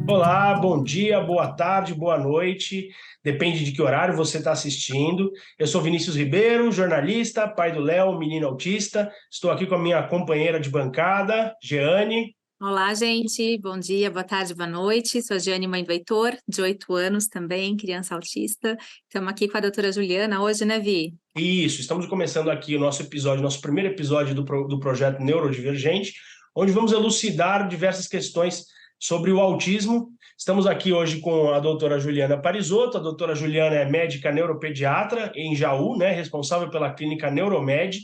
Olá, bom dia, boa tarde, boa noite, depende de que horário você está assistindo. Eu sou Vinícius Ribeiro, jornalista, pai do Léo, menino autista. Estou aqui com a minha companheira de bancada, Jeane. Olá, gente. Bom dia, boa tarde, boa noite. Sou a Jeane, mãe do Heitor, de 8 anos também, criança autista. Estamos aqui com a doutora Juliana hoje, né, Vi? Isso, estamos começando aqui o nosso episódio, nosso primeiro episódio do projeto Neurodivergente, onde vamos elucidar diversas questões sobre o autismo. Estamos aqui hoje com a doutora Juliana Parisotto. A doutora Juliana é médica neuropediatra em Jaú, né, responsável pela clínica Neuromed.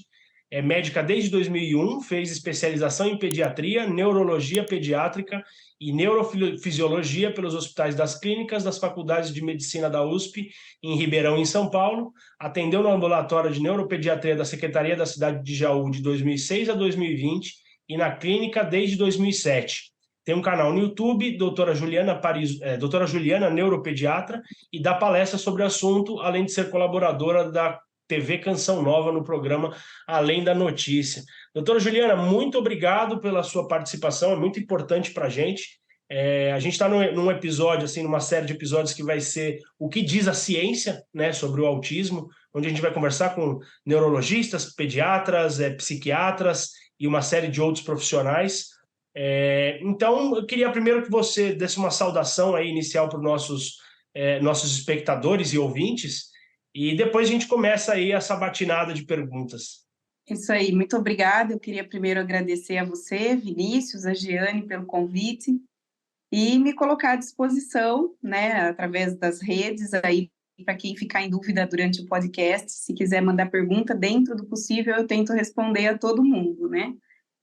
É médica desde 2001, fez especialização em pediatria, neurologia pediátrica e neurofisiologia pelos hospitais das clínicas das faculdades de medicina da USP, em Ribeirão, em São Paulo. Atendeu no ambulatório de neuropediatria da Secretaria da Cidade de Jaú de 2006 a 2020 e na clínica desde 2007. Tem um canal no YouTube, doutora Juliana Neuropediatra, e dá palestra sobre o assunto, além de ser colaboradora da TV Canção Nova no programa Além da Notícia. Doutora Juliana, muito obrigado pela sua participação, é muito importante para a gente. A gente está num episódio, assim, numa série de episódios que vai ser o que diz a ciência, né, sobre o autismo, onde a gente vai conversar com neurologistas, pediatras, psiquiatras e uma série de outros profissionais. Então, eu queria primeiro que você desse uma saudação aí inicial para os nossos espectadores e ouvintes, e depois a gente começa aí essa batinada de perguntas. Isso aí, muito obrigada. Eu queria primeiro agradecer a você, Vinícius, a Jeane, pelo convite e me colocar à disposição, né, através das redes aí, para quem ficar em dúvida durante o podcast, se quiser mandar pergunta, dentro do possível, eu tento responder a todo mundo, né?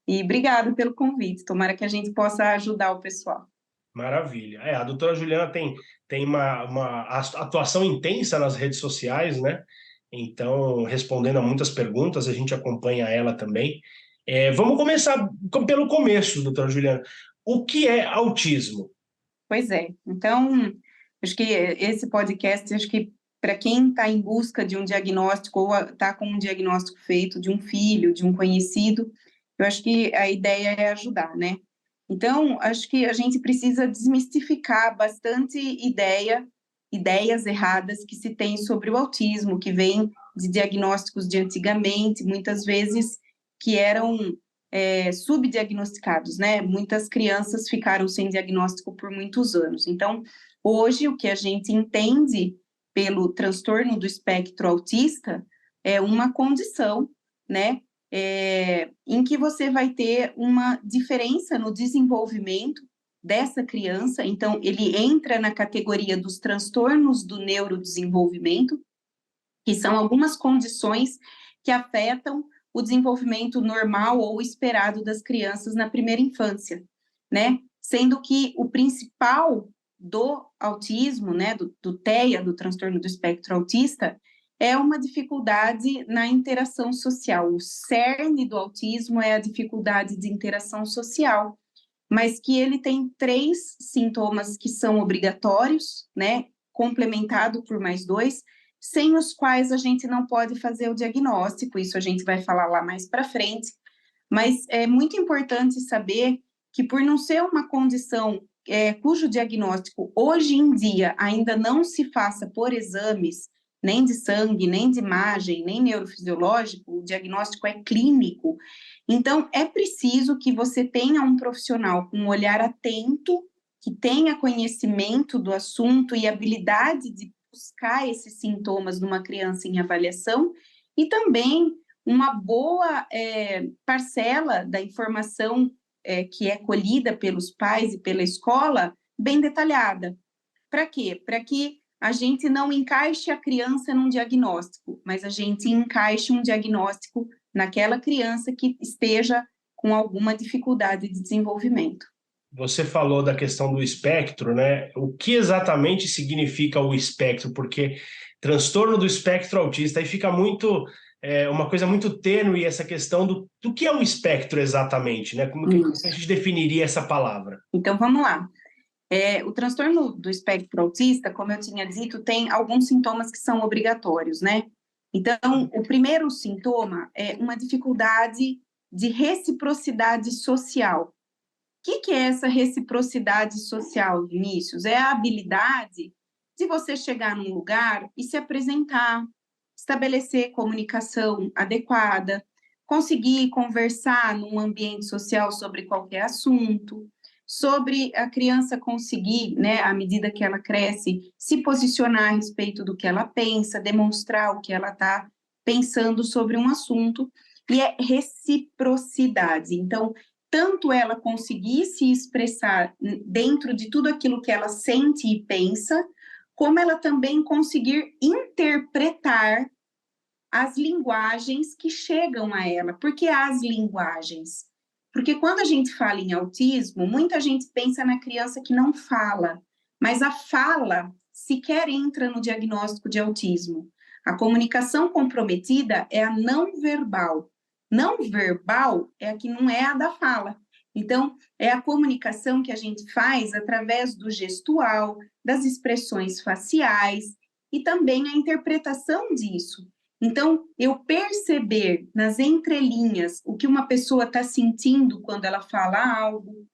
E obrigado pelo convite. Tomara que a gente possa ajudar o pessoal. Maravilha. A doutora Juliana tem uma atuação intensa nas redes sociais, né? Então, respondendo a muitas perguntas, a gente acompanha ela também. Vamos começar pelo começo, doutora Juliana. O que é autismo? Pois é. Então, acho que esse podcast, acho que para quem está em busca de um diagnóstico ou está com um diagnóstico feito de um filho, de um conhecido, eu acho que a ideia é ajudar, né? Então, acho que a gente precisa desmistificar bastante ideias erradas que se tem sobre o autismo, que vêm de diagnósticos de antigamente, muitas vezes que eram subdiagnosticados, né? Muitas crianças ficaram sem diagnóstico por muitos anos. Então, hoje, o que a gente entende pelo transtorno do espectro autista é uma condição, né? Em que você vai ter uma diferença no desenvolvimento dessa criança. Então, ele entra na categoria dos transtornos do neurodesenvolvimento, que são algumas condições que afetam o desenvolvimento normal ou esperado das crianças na primeira infância, né? Sendo que o principal do autismo, né, do TEA, do transtorno do espectro autista, é uma dificuldade na interação social. O cerne do autismo é a dificuldade de interação social, mas que ele tem 3 sintomas que são obrigatórios, né, complementado por mais 2, sem os quais a gente não pode fazer o diagnóstico. Isso a gente vai falar lá mais para frente, mas é muito importante saber que, por não ser uma condição cujo diagnóstico hoje em dia ainda não se faça por exames, nem de sangue, nem de imagem, nem neurofisiológico, o diagnóstico é clínico. Então, é preciso que você tenha um profissional com um olhar atento, que tenha conhecimento do assunto e habilidade de buscar esses sintomas numa criança em avaliação, e também uma boa parcela da informação que é colhida pelos pais e pela escola, bem detalhada. Para quê? Para que a gente não encaixe a criança num diagnóstico, mas a gente encaixe um diagnóstico naquela criança que esteja com alguma dificuldade de desenvolvimento. Você falou da questão do espectro, né? O que exatamente significa o espectro? Porque transtorno do espectro autista, aí fica muito, uma coisa muito tênue essa questão do que é o espectro exatamente, né? Como que a gente definiria essa palavra? Então, vamos lá. O transtorno do espectro autista, como eu tinha dito, tem alguns sintomas que são obrigatórios, né? Então, o primeiro sintoma é uma dificuldade de reciprocidade social. O que é essa reciprocidade social, Vinícius? É a habilidade de você chegar num lugar e se apresentar, estabelecer comunicação adequada, conseguir conversar num ambiente social sobre qualquer assunto, sobre a criança conseguir, né, à medida que ela cresce, se posicionar a respeito do que ela pensa, demonstrar o que ela está pensando sobre um assunto, e é reciprocidade. Então, tanto ela conseguir se expressar dentro de tudo aquilo que ela sente e pensa, como ela também conseguir interpretar as linguagens que chegam a ela. Por que as linguagens? Porque quando a gente fala em autismo, muita gente pensa na criança que não fala, mas a fala sequer entra no diagnóstico de autismo. A comunicação comprometida é a não verbal. Não verbal é a que não é a da fala. Então, é a comunicação que a gente faz através do gestual, das expressões faciais e também a interpretação disso. Então, eu perceber nas entrelinhas o que uma pessoa está sentindo quando ela fala algo,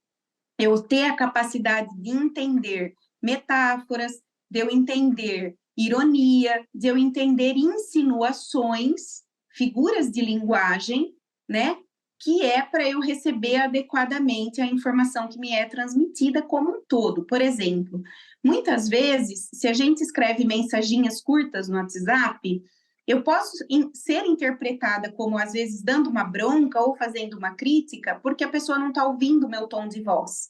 eu ter a capacidade de entender metáforas, de eu entender ironia, de eu entender insinuações, figuras de linguagem, né? Que é para eu receber adequadamente a informação que me é transmitida como um todo. Por exemplo, muitas vezes, se a gente escreve mensaginhas curtas no WhatsApp, eu posso ser interpretada como, às vezes, dando uma bronca ou fazendo uma crítica, porque a pessoa não está ouvindo o meu tom de voz.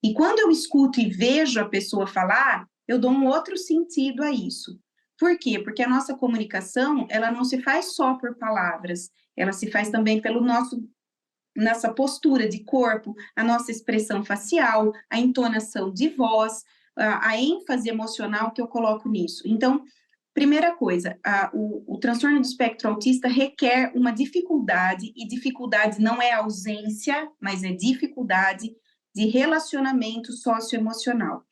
E quando eu escuto e vejo a pessoa falar, eu dou um outro sentido a isso. Por quê? Porque a nossa comunicação, ela não se faz só por palavras, ela se faz também pelo nossa postura de corpo, a nossa expressão facial, a entonação de voz, a ênfase emocional que eu coloco nisso. Então, primeira coisa, o transtorno do espectro autista requer uma dificuldade, e dificuldade não é ausência, mas é dificuldade de relacionamento socioemocional.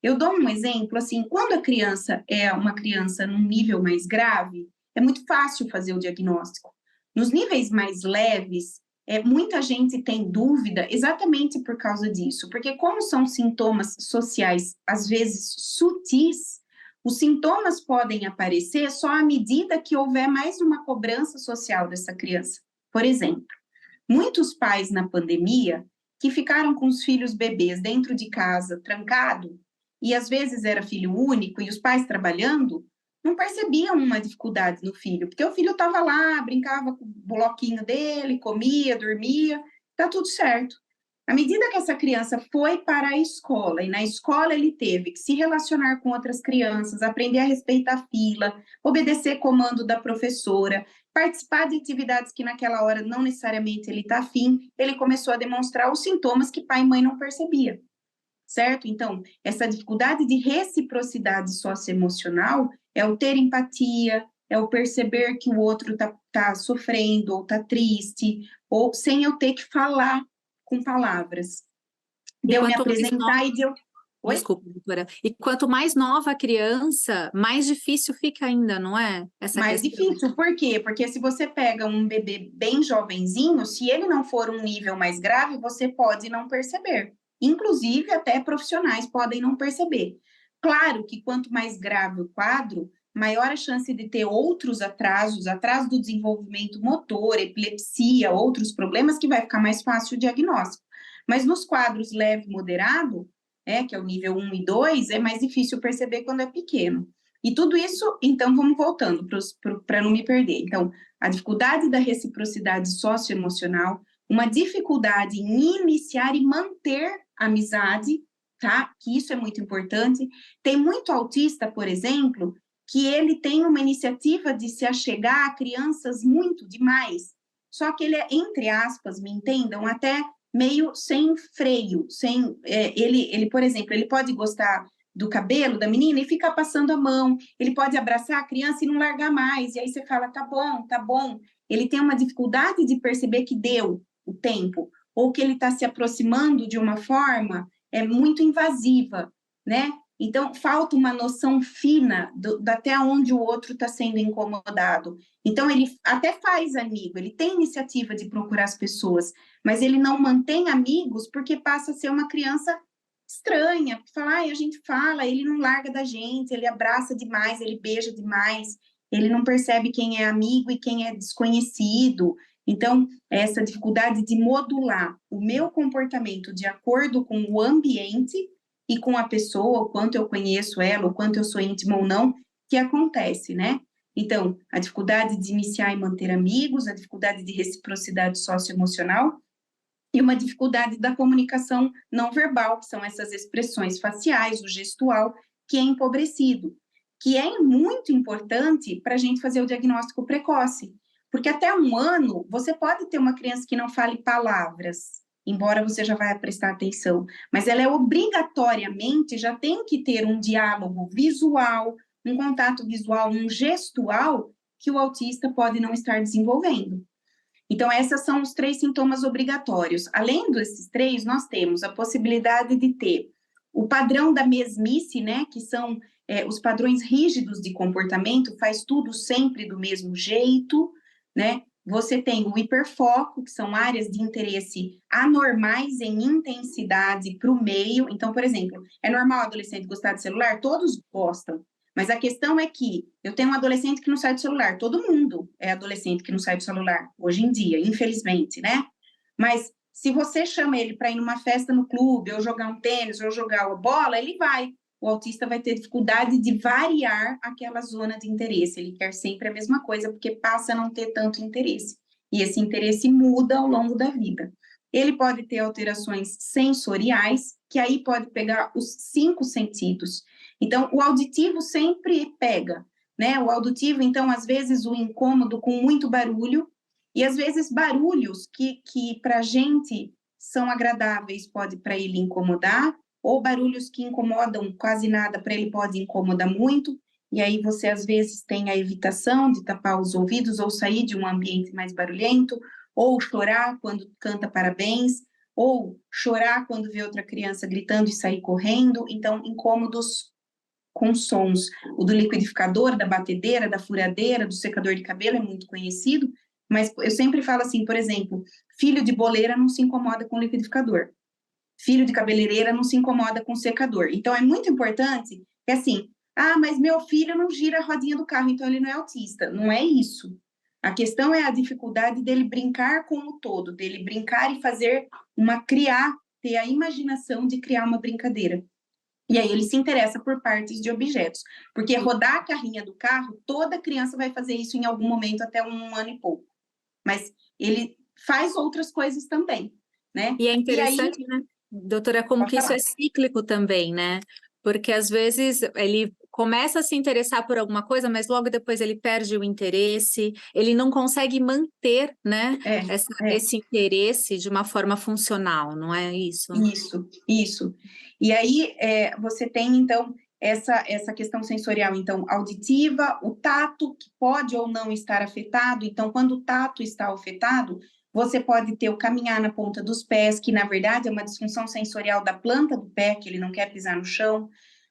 Eu dou um exemplo, assim, quando a criança é uma criança num nível mais grave, é muito fácil fazer o diagnóstico. Nos níveis mais leves, muita gente tem dúvida exatamente por causa disso, porque como são sintomas sociais, às vezes sutis, os sintomas podem aparecer só à medida que houver mais uma cobrança social dessa criança. Por exemplo, muitos pais na pandemia que ficaram com os filhos bebês dentro de casa, trancado, e às vezes era filho único e os pais trabalhando, não percebiam uma dificuldade no filho, porque o filho estava lá, brincava com o bloquinho dele, comia, dormia, tá tudo certo. À medida que essa criança foi para a escola, e na escola ele teve que se relacionar com outras crianças, aprender a respeitar a fila, obedecer comando da professora, participar de atividades que naquela hora não necessariamente ele está afim, ele começou a demonstrar os sintomas que pai e mãe não percebiam, certo? Então, essa dificuldade de reciprocidade socioemocional é o ter empatia, é o perceber que o outro tá sofrendo ou tá triste, ou sem eu ter que falar com palavras, de eu me apresentar e de eu... Oi? Desculpa, doutora. E quanto mais nova a criança, mais difícil fica ainda, não é? Essa mais questão. difícil, por quê? Porque se você pega um bebê bem jovenzinho, se ele não for um nível mais grave, você pode não perceber. Inclusive, até profissionais podem não perceber. Claro que quanto mais grave o quadro, maior a chance de ter outros atrasos, atraso do desenvolvimento motor, epilepsia, outros problemas, que vai ficar mais fácil o diagnóstico. Mas nos quadros leve e moderado, que é o nível 1 e 2, é mais difícil perceber quando é pequeno. E tudo isso, então, vamos voltando para não me perder. Então, a dificuldade da reciprocidade socioemocional, uma dificuldade em iniciar e manter amizade, tá? Que isso é muito importante. Tem muito autista, por exemplo, que ele tem uma iniciativa de se achegar a crianças muito demais, só que ele é, entre aspas, me entendam, até meio sem freio, ele, por exemplo, ele pode gostar do cabelo da menina e ficar passando a mão, ele pode abraçar a criança e não largar mais, e aí você fala, tá bom, ele tem uma dificuldade de perceber que deu o tempo, ou que ele está se aproximando de uma forma muito invasiva, né? Então, falta uma noção fina até onde o outro está sendo incomodado. Então, ele até faz amigo, ele tem iniciativa de procurar as pessoas, mas ele não mantém amigos porque passa a ser uma criança estranha, fala, a gente fala, ele não larga da gente, ele abraça demais, ele beija demais, ele não percebe quem é amigo e quem é desconhecido. Então, essa dificuldade de modular o meu comportamento de acordo com o ambiente e com a pessoa, o quanto eu conheço ela, o quanto eu sou íntima ou não, que acontece, né? Então, a dificuldade de iniciar e manter amigos, a dificuldade de reciprocidade socioemocional e uma dificuldade da comunicação não verbal, que são essas expressões faciais, o gestual, que é empobrecido, que é muito importante para a gente fazer o diagnóstico precoce, porque até 1 ano, você pode ter uma criança que não fale palavras, embora você já vai prestar atenção, mas ela obrigatoriamente já tem que ter um diálogo visual, um contato visual, um gestual, que o autista pode não estar desenvolvendo. Então, esses são os 3 sintomas obrigatórios. Além desses 3, nós temos a possibilidade de ter o padrão da mesmice, né, que são os padrões rígidos de comportamento, faz tudo sempre do mesmo jeito, né? Você tem o hiperfoco, que são áreas de interesse anormais em intensidade para o meio. Então, por exemplo, é normal o adolescente gostar de celular? Todos gostam. Mas a questão é que eu tenho um adolescente que não sai do celular. Todo mundo é adolescente que não sai do celular, hoje em dia, infelizmente, né? Mas se você chama ele para ir numa festa no clube, ou jogar um tênis, ou jogar a bola, ele vai. O autista vai ter dificuldade de variar aquela zona de interesse. Ele quer sempre a mesma coisa, porque passa a não ter tanto interesse. E esse interesse muda ao longo da vida. Ele pode ter alterações sensoriais, que aí pode pegar os 5 sentidos. Então, o auditivo sempre pega, né? O auditivo, então, às vezes, o incômodo com muito barulho, e às vezes barulhos que para a gente são agradáveis, pode para ele incomodar, ou barulhos que incomodam quase nada, para ele pode incomodar muito, e aí você às vezes tem a evitação de tapar os ouvidos, ou sair de um ambiente mais barulhento, ou chorar quando canta parabéns, ou chorar quando vê outra criança gritando e sair correndo. Então, incômodos com sons. O do liquidificador, da batedeira, da furadeira, do secador de cabelo é muito conhecido, mas eu sempre falo assim, por exemplo, filho de boleira não se incomoda com liquidificador, filho de cabeleireira não se incomoda com secador. Então, é muito importante que assim, mas meu filho não gira a rodinha do carro, então ele não é autista. Não é isso. A questão é a dificuldade dele brincar com o todo, dele brincar e ter a imaginação de criar uma brincadeira. E aí ele se interessa por partes de objetos, porque rodar a carrinha do carro, toda criança vai fazer isso em algum momento até 1 ano e pouco. Mas ele faz outras coisas também, né? E é interessante, né, doutora, como que isso é cíclico também, né? Porque às vezes ele começa a se interessar por alguma coisa, mas logo depois ele perde o interesse, ele não consegue manter, né, esse interesse de uma forma funcional, não é isso? Isso. E aí você tem, então, essa questão sensorial, então, auditiva, o tato, que pode ou não estar afetado. Então, quando o tato está afetado, você pode ter o caminhar na ponta dos pés, que na verdade é uma disfunção sensorial da planta do pé, que ele não quer pisar no chão.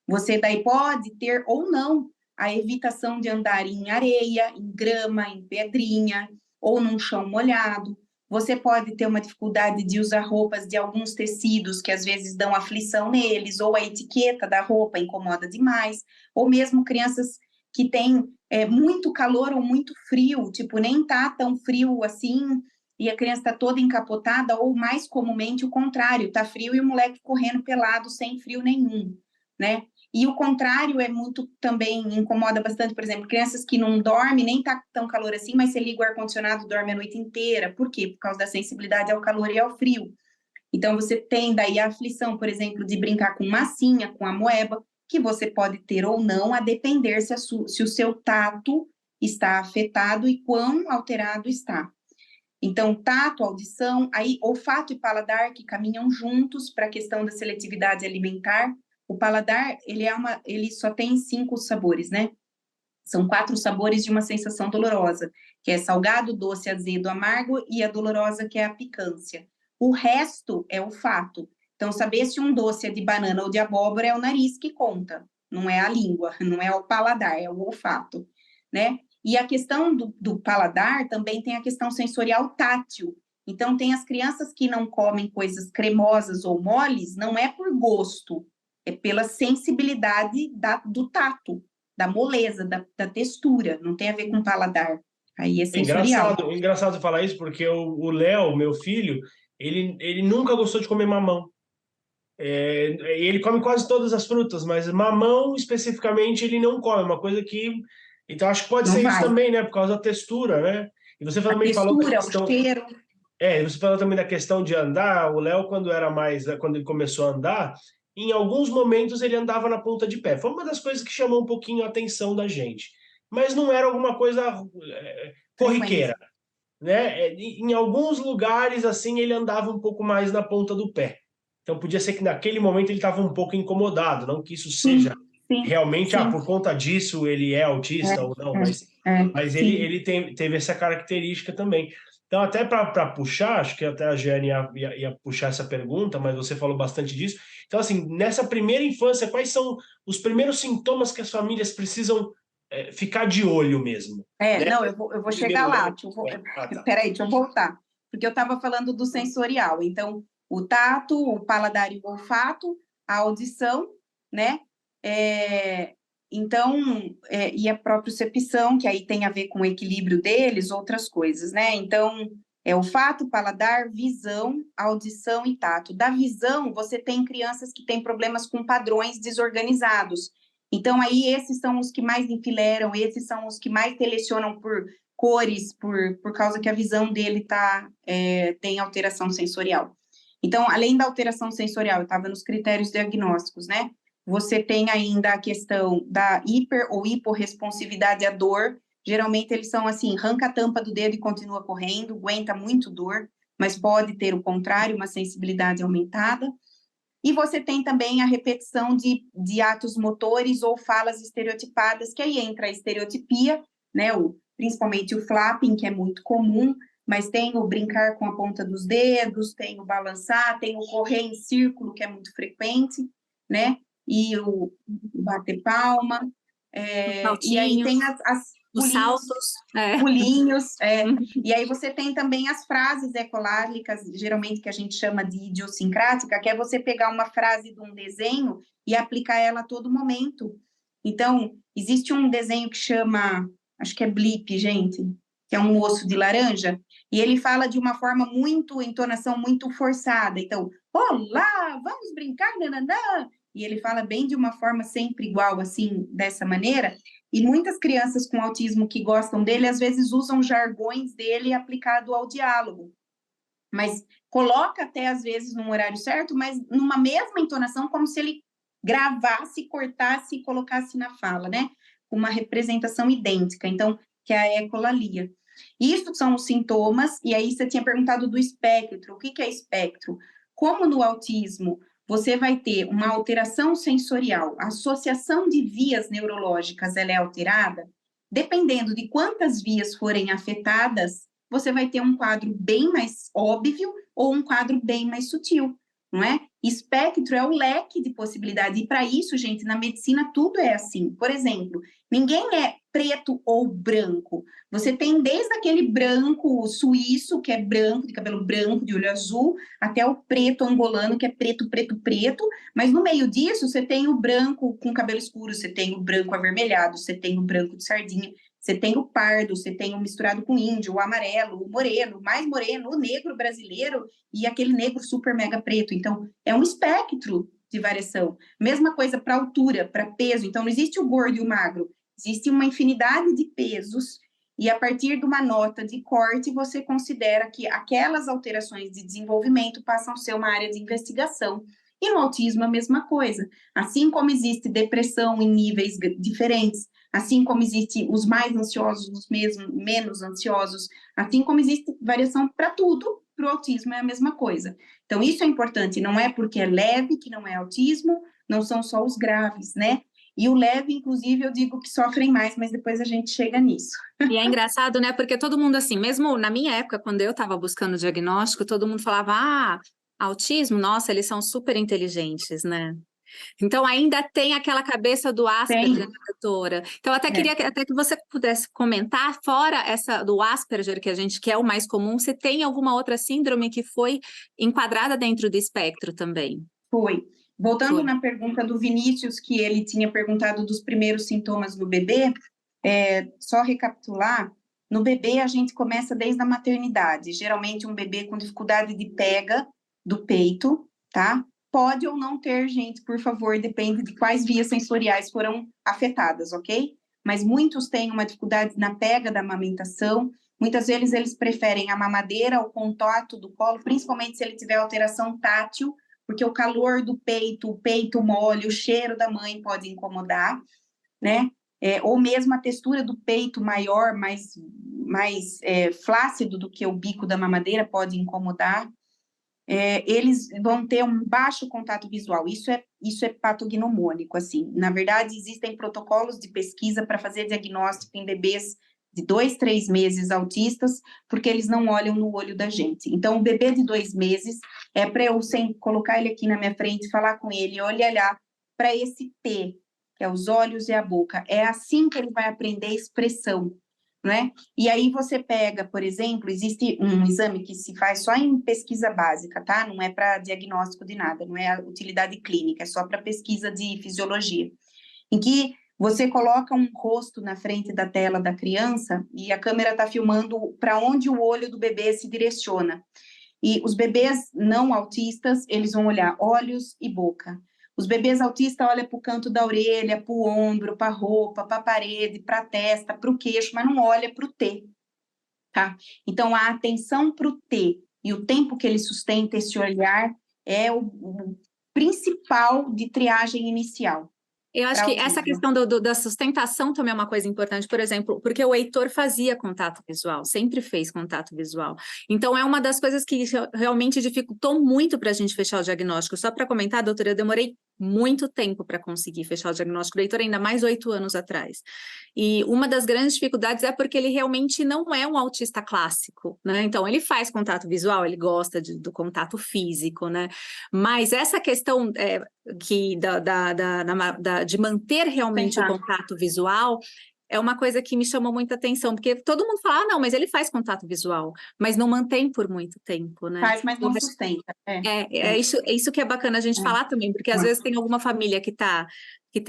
Você daí pode ter ou não a evitação de andar em areia, em grama, em pedrinha, ou num chão molhado. Você pode ter uma dificuldade de usar roupas de alguns tecidos que às vezes dão aflição neles, ou a etiqueta da roupa incomoda demais, ou mesmo crianças que têm muito calor ou muito frio, tipo, nem tá tão frio assim, e a criança está toda encapotada, ou mais comumente o contrário, tá frio e o moleque correndo pelado, sem frio nenhum, né? E o contrário é muito, também incomoda bastante, por exemplo, crianças que não dormem, nem tá tão calor assim, mas você liga o ar-condicionado, dorme a noite inteira. Por quê? Por causa da sensibilidade ao calor e ao frio. Então, você tem daí a aflição, por exemplo, de brincar com massinha, com amoeba, que você pode ter ou não, a depender se o seu tato está afetado e quão alterado está. Então, tato, audição, aí olfato e paladar que caminham juntos para a questão da seletividade alimentar. O paladar, ele só tem 5 sabores, né? São 4 sabores de uma sensação dolorosa, que é salgado, doce, azedo, amargo, e a dolorosa, que é a picância. O resto é olfato. Então, saber se um doce é de banana ou de abóbora é o nariz que conta, não é a língua, não é o paladar, é o olfato, né? E a questão do paladar também tem a questão sensorial tátil. Então, tem as crianças que não comem coisas cremosas ou moles, não é por gosto, é pela sensibilidade do tato, da moleza, da textura, não tem a ver com paladar. Aí é sensorial. Engraçado falar isso, porque o Léo, meu filho, ele nunca gostou de comer mamão. Ele come quase todas as frutas, mas mamão especificamente ele não come, uma coisa que... Então acho que pode Não ser isso vai. também, né? Por causa da textura, né? E você A também falou da textura, questão... o cheiro. Você falou também da questão de andar. O Léo, quando ele começou a andar, em alguns momentos ele andava na ponta de pé. Foi uma das coisas que chamou um pouquinho a atenção da gente. Mas não era alguma coisa corriqueira, né? Em alguns lugares, assim, ele andava um pouco mais na ponta do pé. Então podia ser que naquele momento ele estava um pouco incomodado, não que isso seja Sim, realmente, sim. por conta disso ele é autista ou não, mas ele teve essa característica também. Então, até para puxar, acho que até a Jeane ia puxar essa pergunta, mas você falou bastante disso. Então, assim, nessa primeira infância, quais são os primeiros sintomas que as famílias precisam ficar de olho mesmo? Né? Não, eu vou chegar lá. Tá. Peraí, deixa eu voltar. Porque eu estava falando do sensorial. Então, o tato, o paladar e o olfato, a audição, né? E a propriocepção, que aí tem a ver com o equilíbrio deles, outras coisas, né? Então, olfato, paladar, visão, audição e tato. Da visão, você tem crianças que têm problemas com padrões desorganizados. Então, aí, esses são os que mais enfileiram, esses são os que mais selecionam por cores, por causa que a visão dele tem alteração sensorial. Então, além da alteração sensorial, eu estava nos critérios diagnósticos, né? Você tem ainda a questão da hiper ou hiporresponsividade à dor. Geralmente, eles são assim, arranca a tampa do dedo e continua correndo, aguenta muito dor, mas pode ter o contrário, uma sensibilidade aumentada. E você tem também a repetição de atos motores ou falas estereotipadas, que aí entra a estereotipia, né? Principalmente o flapping, que é muito comum, mas tem o brincar com a ponta dos dedos, tem o balançar, tem o correr em círculo, que é muito frequente, né? E o bater palma. E aí tem os saltos, pulinhos, e aí você tem também as frases ecolálicas, geralmente que a gente chama de idiosincrática, que é você pegar uma frase de um desenho e aplicar ela a todo momento. Então, existe um desenho que chama, acho que é Blip, gente, que é um osso de laranja, e ele fala de uma forma entonação muito forçada. Então, olá, vamos brincar, nananã. E ele fala bem de uma forma sempre igual, assim, dessa maneira. E muitas crianças com autismo que gostam dele, às vezes usam jargões dele aplicado ao diálogo. Mas coloca até, às vezes, num horário certo, mas numa mesma entonação, como se ele gravasse, cortasse e colocasse na fala, né? Uma representação idêntica. Então, que é a ecolalia. Isso são os sintomas, e aí você tinha perguntado do espectro. O que é espectro? Como no autismo você vai ter uma alteração sensorial, a associação de vias neurológicas ela é alterada, dependendo de quantas vias forem afetadas, você vai ter um quadro bem mais óbvio ou um quadro bem mais sutil, não é? Espectro é o leque de possibilidade, e para isso, gente, na medicina tudo é assim. Por exemplo, ninguém é preto ou branco. Você tem desde aquele branco suíço, que é branco, de cabelo branco, de olho azul, até o preto angolano, que é preto, preto, preto, mas no meio disso você tem o branco com cabelo escuro, você tem o branco avermelhado, você tem o branco de sardinha, você tem o pardo, você tem o misturado com índio, o amarelo, o moreno, o mais moreno, o negro brasileiro e aquele negro super mega preto. Então, é um espectro de variação. Mesma coisa para altura, para peso. Então, não existe o gordo e o magro. Existe uma infinidade de pesos e a partir de uma nota de corte, você considera que aquelas alterações de desenvolvimento passam a ser uma área de investigação. E no autismo, a mesma coisa. Assim como existe depressão em níveis diferentes, assim como existe os mais ansiosos, os menos ansiosos, assim como existe variação para tudo, para o autismo é a mesma coisa. Então, isso é importante, não é porque é leve que não é autismo, não são só os graves, né? E o leve, inclusive, eu digo que sofrem mais, mas depois a gente chega nisso. E é engraçado, né? Porque todo mundo, assim, mesmo na minha época, quando eu estava buscando o diagnóstico, todo mundo falava, Autismo, nossa, eles são super inteligentes, né? Então, ainda tem aquela cabeça do Asperger, né, doutora? Então, eu até queria até que você pudesse comentar, fora essa do Asperger, que é o mais comum, se tem alguma outra síndrome que foi enquadrada dentro do espectro também? Foi. Voltando na pergunta do Vinícius, que ele tinha perguntado dos primeiros sintomas no bebê, só recapitular, no bebê a gente começa desde a maternidade, geralmente um bebê com dificuldade de pega do peito, tá? Pode ou não ter, gente, por favor, depende de quais vias sensoriais foram afetadas, ok? Mas muitos têm uma dificuldade na pega da amamentação, muitas vezes eles preferem a mamadeira ao contato do colo, principalmente se ele tiver alteração tátil, porque o calor do peito, o peito mole, o cheiro da mãe pode incomodar, né? Ou mesmo a textura do peito maior, mais flácido do que o bico da mamadeira pode incomodar. Eles vão ter um baixo contato visual, isso é patognomônico, assim. Na verdade, existem protocolos de pesquisa para fazer diagnóstico em bebês de 2, 3 meses autistas, porque eles não olham no olho da gente. Então, o bebê de 2 meses, é para eu colocar ele aqui na minha frente, falar com ele, olhar para esse T, que é os olhos e a boca. É assim que ele vai aprender expressão, né? E aí você pega, por exemplo, existe um exame que se faz só em pesquisa básica, tá? Não é para diagnóstico de nada, não é utilidade clínica, é só para pesquisa de fisiologia, em que você coloca um rosto na frente da tela da criança e a câmera está filmando para onde o olho do bebê se direciona. E os bebês não autistas, eles vão olhar olhos e boca. Os bebês autistas olham para o canto da orelha, para o ombro, para a roupa, para a parede, para a testa, para o queixo, mas não olha para o T, tá? Então, a atenção para o T e o tempo que ele sustenta esse olhar é o principal de triagem inicial. Eu acho que essa questão da sustentação também é uma coisa importante, por exemplo, porque o Heitor fazia contato visual, sempre fez contato visual. Então, é uma das coisas que realmente dificultou muito para a gente fechar o diagnóstico. Só para comentar, doutora, eu demorei muito tempo para conseguir fechar o diagnóstico do Heitor, ainda mais 8 anos atrás. E uma das grandes dificuldades é porque ele realmente não é um autista clássico, né? Então, ele faz contato visual, ele gosta do contato físico, né? Mas essa questão de manter realmente o contato visual é uma coisa que me chamou muita atenção, porque todo mundo fala, não, mas ele faz contato visual, mas não mantém por muito tempo, né? Faz, mas não sustenta. Isso que é bacana a gente falar também, porque às vezes tem alguma família que tá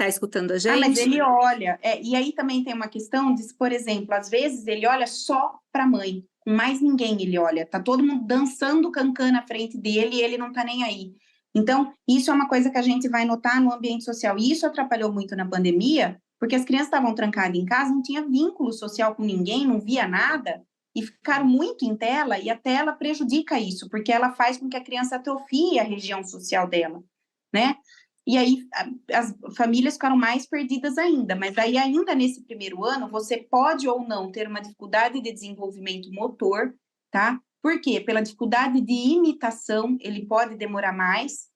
escutando a gente. Mas ele olha, e aí também tem uma questão de, por exemplo, às vezes ele olha só para a mãe, com mais ninguém ele olha, tá todo mundo dançando cancan na frente dele e ele não tá nem aí. Então, isso é uma coisa que a gente vai notar no ambiente social, e isso atrapalhou muito na pandemia, porque as crianças estavam trancadas em casa, não tinha vínculo social com ninguém, não via nada, e ficaram muito em tela, e a tela prejudica isso, porque ela faz com que a criança atrofie a região social dela, né? E aí as famílias ficaram mais perdidas ainda, mas aí ainda nesse primeiro ano, você pode ou não ter uma dificuldade de desenvolvimento motor, tá? Por quê? Pela dificuldade de imitação, ele pode demorar mais,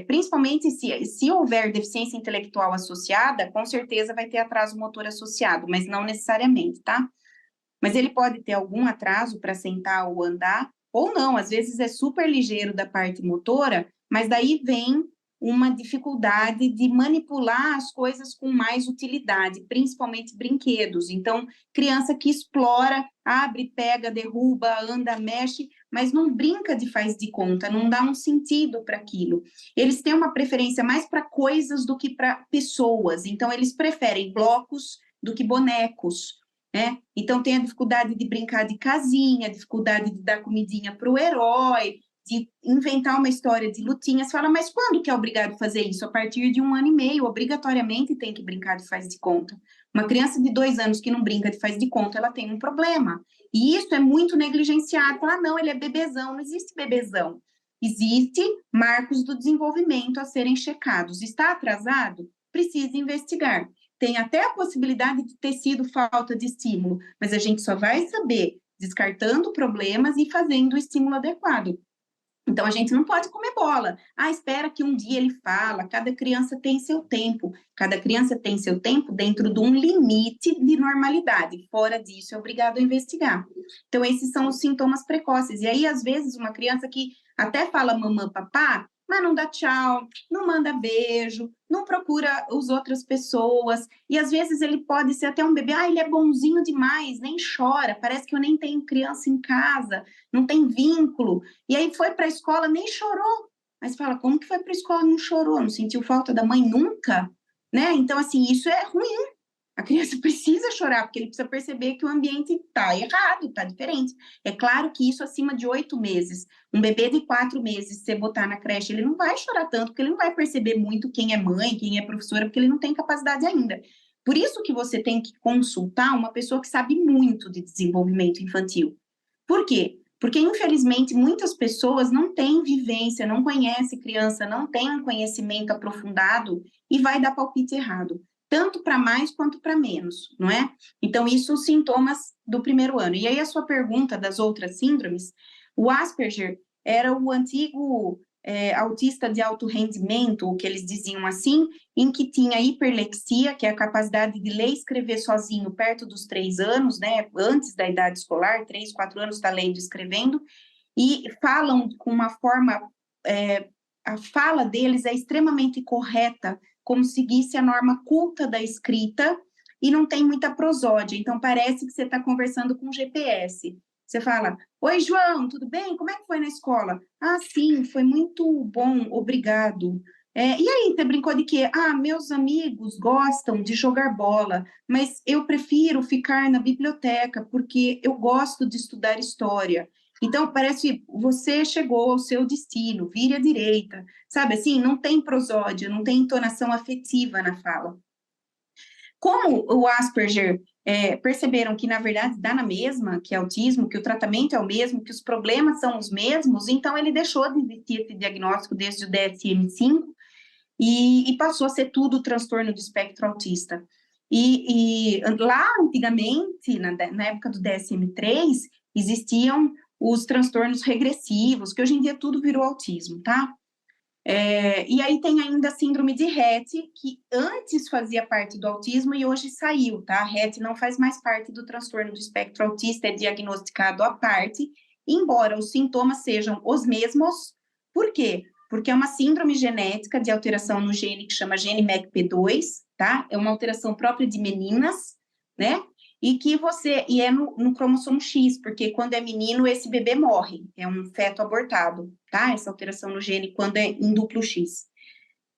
principalmente se houver deficiência intelectual associada, com certeza vai ter atraso motor associado, mas não necessariamente, tá? Mas ele pode ter algum atraso para sentar ou andar, ou não, às vezes é super ligeiro da parte motora, mas daí vem uma dificuldade de manipular as coisas com mais utilidade, principalmente brinquedos. Então, criança que explora, abre, pega, derruba, anda, mexe, mas não brinca de faz de conta, não dá um sentido para aquilo. Eles têm uma preferência mais para coisas do que para pessoas, então eles preferem blocos do que bonecos, né? Então, tem a dificuldade de brincar de casinha, a dificuldade de dar comidinha para o herói, de inventar uma história de lutinha. Você fala, mas quando que é obrigado a fazer isso? A partir de 1 ano e meio, obrigatoriamente tem que brincar de faz de conta. Uma criança de 2 anos que não brinca de faz de conta, ela tem um problema. E isso é muito negligenciado. Fala, não, ele é bebezão. Não existe bebezão. Existe marcos do desenvolvimento a serem checados. Está atrasado? Precisa investigar. Tem até a possibilidade de ter sido falta de estímulo, mas a gente só vai saber descartando problemas e fazendo o estímulo adequado. Então, a gente não pode comer bola. Espera que um dia ele fala. Cada criança tem seu tempo. Cada criança tem seu tempo dentro de um limite de normalidade. Fora disso, é obrigado a investigar. Então, esses são os sintomas precoces. E aí, às vezes, uma criança que até fala mamã, papá, mas não dá tchau, não manda beijo, não procura as outras pessoas, e às vezes ele pode ser até um bebê, ele é bonzinho demais, nem chora, parece que eu nem tenho criança em casa, não tem vínculo, e aí foi para a escola, nem chorou, mas fala, como que foi para a escola, não chorou, não sentiu falta da mãe nunca, né? Então, assim, isso é ruim, a criança precisa chorar, porque ele precisa perceber que o ambiente está errado, está diferente. É claro que isso acima de 8 meses. Um bebê de 4 meses, se você botar na creche, ele não vai chorar tanto, porque ele não vai perceber muito quem é mãe, quem é professora, porque ele não tem capacidade ainda. Por isso que você tem que consultar uma pessoa que sabe muito de desenvolvimento infantil. Por quê? Porque, infelizmente, muitas pessoas não têm vivência, não conhecem criança, não têm um conhecimento aprofundado e vai dar palpite errado, tanto para mais quanto para menos, não é? Então, isso os sintomas do primeiro ano. E aí, a sua pergunta das outras síndromes, o Asperger era o antigo autista de alto rendimento, o que eles diziam assim, em que tinha hiperlexia, que é a capacidade de ler e escrever sozinho perto dos 3 anos, né? Antes da idade escolar, 3, 4 anos está lendo e escrevendo, e falam com uma forma... a fala deles é extremamente correta, como seguisse a norma culta da escrita, e não tem muita prosódia, então parece que você está conversando com um GPS. Você fala, oi, João, tudo bem? Como é que foi na escola? Ah, sim, foi muito bom, obrigado. E aí, você brincou de quê? Ah, meus amigos gostam de jogar bola, mas eu prefiro ficar na biblioteca, porque eu gosto de estudar história. Então, parece que você chegou ao seu destino, vire à direita, sabe assim? Não tem prosódia, não tem entonação afetiva na fala. Como o Asperger perceberam que, na verdade, dá na mesma, que é autismo, que o tratamento é o mesmo, que os problemas são os mesmos, então ele deixou de existir esse diagnóstico desde o DSM-5 e passou a ser tudo transtorno do espectro autista. E lá, antigamente, na época do DSM-3, existiam os transtornos regressivos, que hoje em dia tudo virou autismo, tá? E aí tem ainda a síndrome de Rett, que antes fazia parte do autismo e hoje saiu, tá? Rett não faz mais parte do transtorno do espectro autista, é diagnosticado à parte, embora os sintomas sejam os mesmos. Por quê? Porque é uma síndrome genética de alteração no gene que chama gene MECP2, tá? É uma alteração própria de meninas, né? E é no cromossomo X, porque quando é menino, esse bebê morre, é um feto abortado, tá? Essa alteração no gene quando é em duplo X,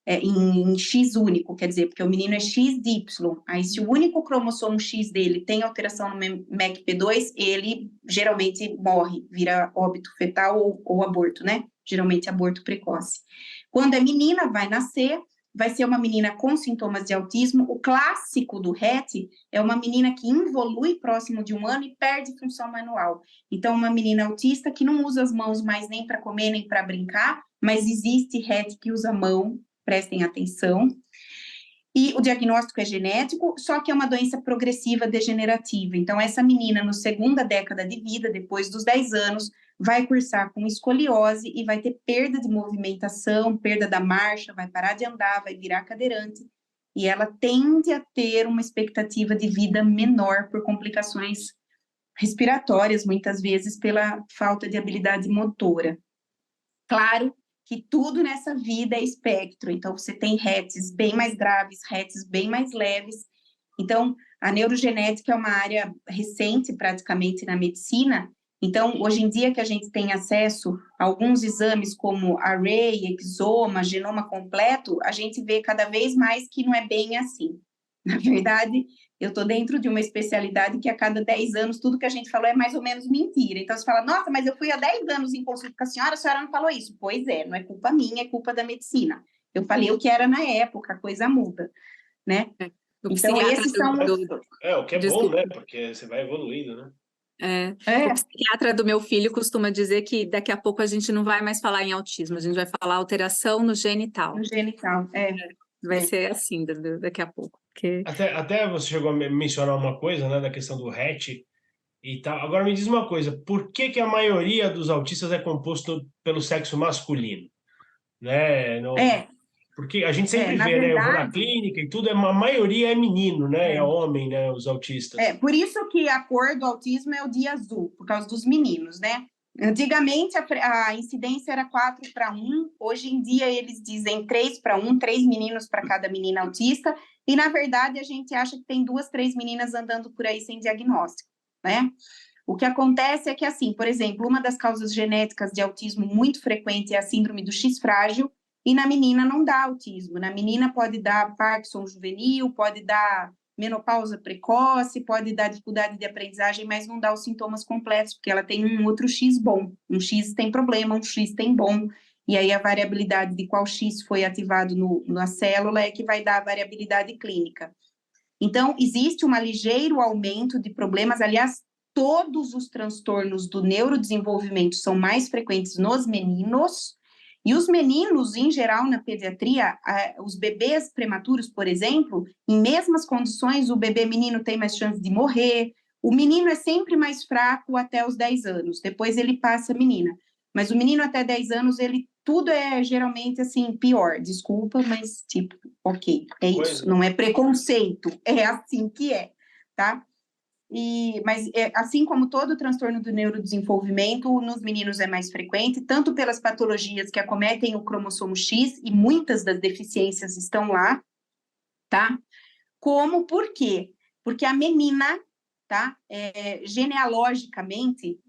em X único, quer dizer, porque o menino é X de Y, aí se o único cromossomo X dele tem alteração no MECP2, ele geralmente morre, vira óbito fetal ou aborto, né? Geralmente aborto precoce. Quando é menina, vai nascer, vai ser uma menina com sintomas de autismo. O clássico do Rett é uma menina que involui próximo de 1 ano e perde função manual. Então, uma menina autista que não usa as mãos mais nem para comer, nem para brincar, mas existe Rett que usa a mão, prestem atenção. E o diagnóstico é genético, só que é uma doença progressiva degenerativa. Então, essa menina, na segunda década de vida, depois dos 10 anos, vai cursar com escoliose e vai ter perda de movimentação, perda da marcha, vai parar de andar, vai virar cadeirante. E ela tende a ter uma expectativa de vida menor por complicações respiratórias, muitas vezes pela falta de habilidade motora. Claro que tudo nessa vida é espectro, então você tem Retts bem mais graves, Retts bem mais leves. Então, a neurogenética é uma área recente, praticamente, na medicina. Então, hoje em dia que a gente tem acesso a alguns exames como array, exoma, genoma completo, a gente vê cada vez mais que não é bem assim. Na verdade, eu estou dentro de uma especialidade que a cada 10 anos, tudo que a gente falou é mais ou menos mentira. Então, você fala, nossa, mas eu fui há 10 anos em consulta com a senhora não falou isso. Pois é, não é culpa minha, é culpa da medicina. Eu falei o que era na época, a coisa muda, né? Então, esses são... o que é bom, né? Porque você vai evoluindo, né? O psiquiatra do meu filho costuma dizer que daqui a pouco a gente não vai mais falar em autismo, a gente vai falar alteração no genital. No genital, Vai ser assim daqui a pouco. Porque... Até você chegou a mencionar uma coisa, né, da questão do Rett e tal. Agora me diz uma coisa, por que a maioria dos autistas é composto pelo sexo masculino? Né? Porque a gente sempre vê, né? Eu vou na clínica e tudo, a maioria é menino, né? É homem, né? Os autistas. Por isso que a cor do autismo é o dia azul, por causa dos meninos, né? Antigamente a incidência era 4:1, hoje em dia eles dizem 3:1, 3 meninos para cada menina autista, e na verdade a gente acha que tem 2, 3 meninas andando por aí sem diagnóstico, né? O que acontece é que, assim, por exemplo, uma das causas genéticas de autismo muito frequente é a síndrome do X frágil, e na menina não dá autismo. Na menina pode dar Parkinson juvenil, pode dar menopausa precoce, pode dar dificuldade de aprendizagem, mas não dá os sintomas completos, porque ela tem um outro X bom. Um X tem problema, um X tem bom, e aí a variabilidade de qual X foi ativado na célula é que vai dar a variabilidade clínica. Então, existe um ligeiro aumento de problemas, aliás, todos os transtornos do neurodesenvolvimento são mais frequentes nos meninos, e os meninos, em geral, na pediatria, os bebês prematuros, por exemplo, em mesmas condições, o bebê menino tem mais chance de morrer, o menino é sempre mais fraco até os 10 anos, depois ele passa a menina. Mas o menino até 10 anos, tudo é geralmente assim, pior, desculpa, mas tipo, ok, é isso, não é preconceito, é assim que é, tá? Mas assim como todo transtorno do neurodesenvolvimento, nos meninos é mais frequente, tanto pelas patologias que acometem o cromossomo X, e muitas das deficiências estão lá, tá? Como por quê? Porque a menina, tá? Genealogicamente,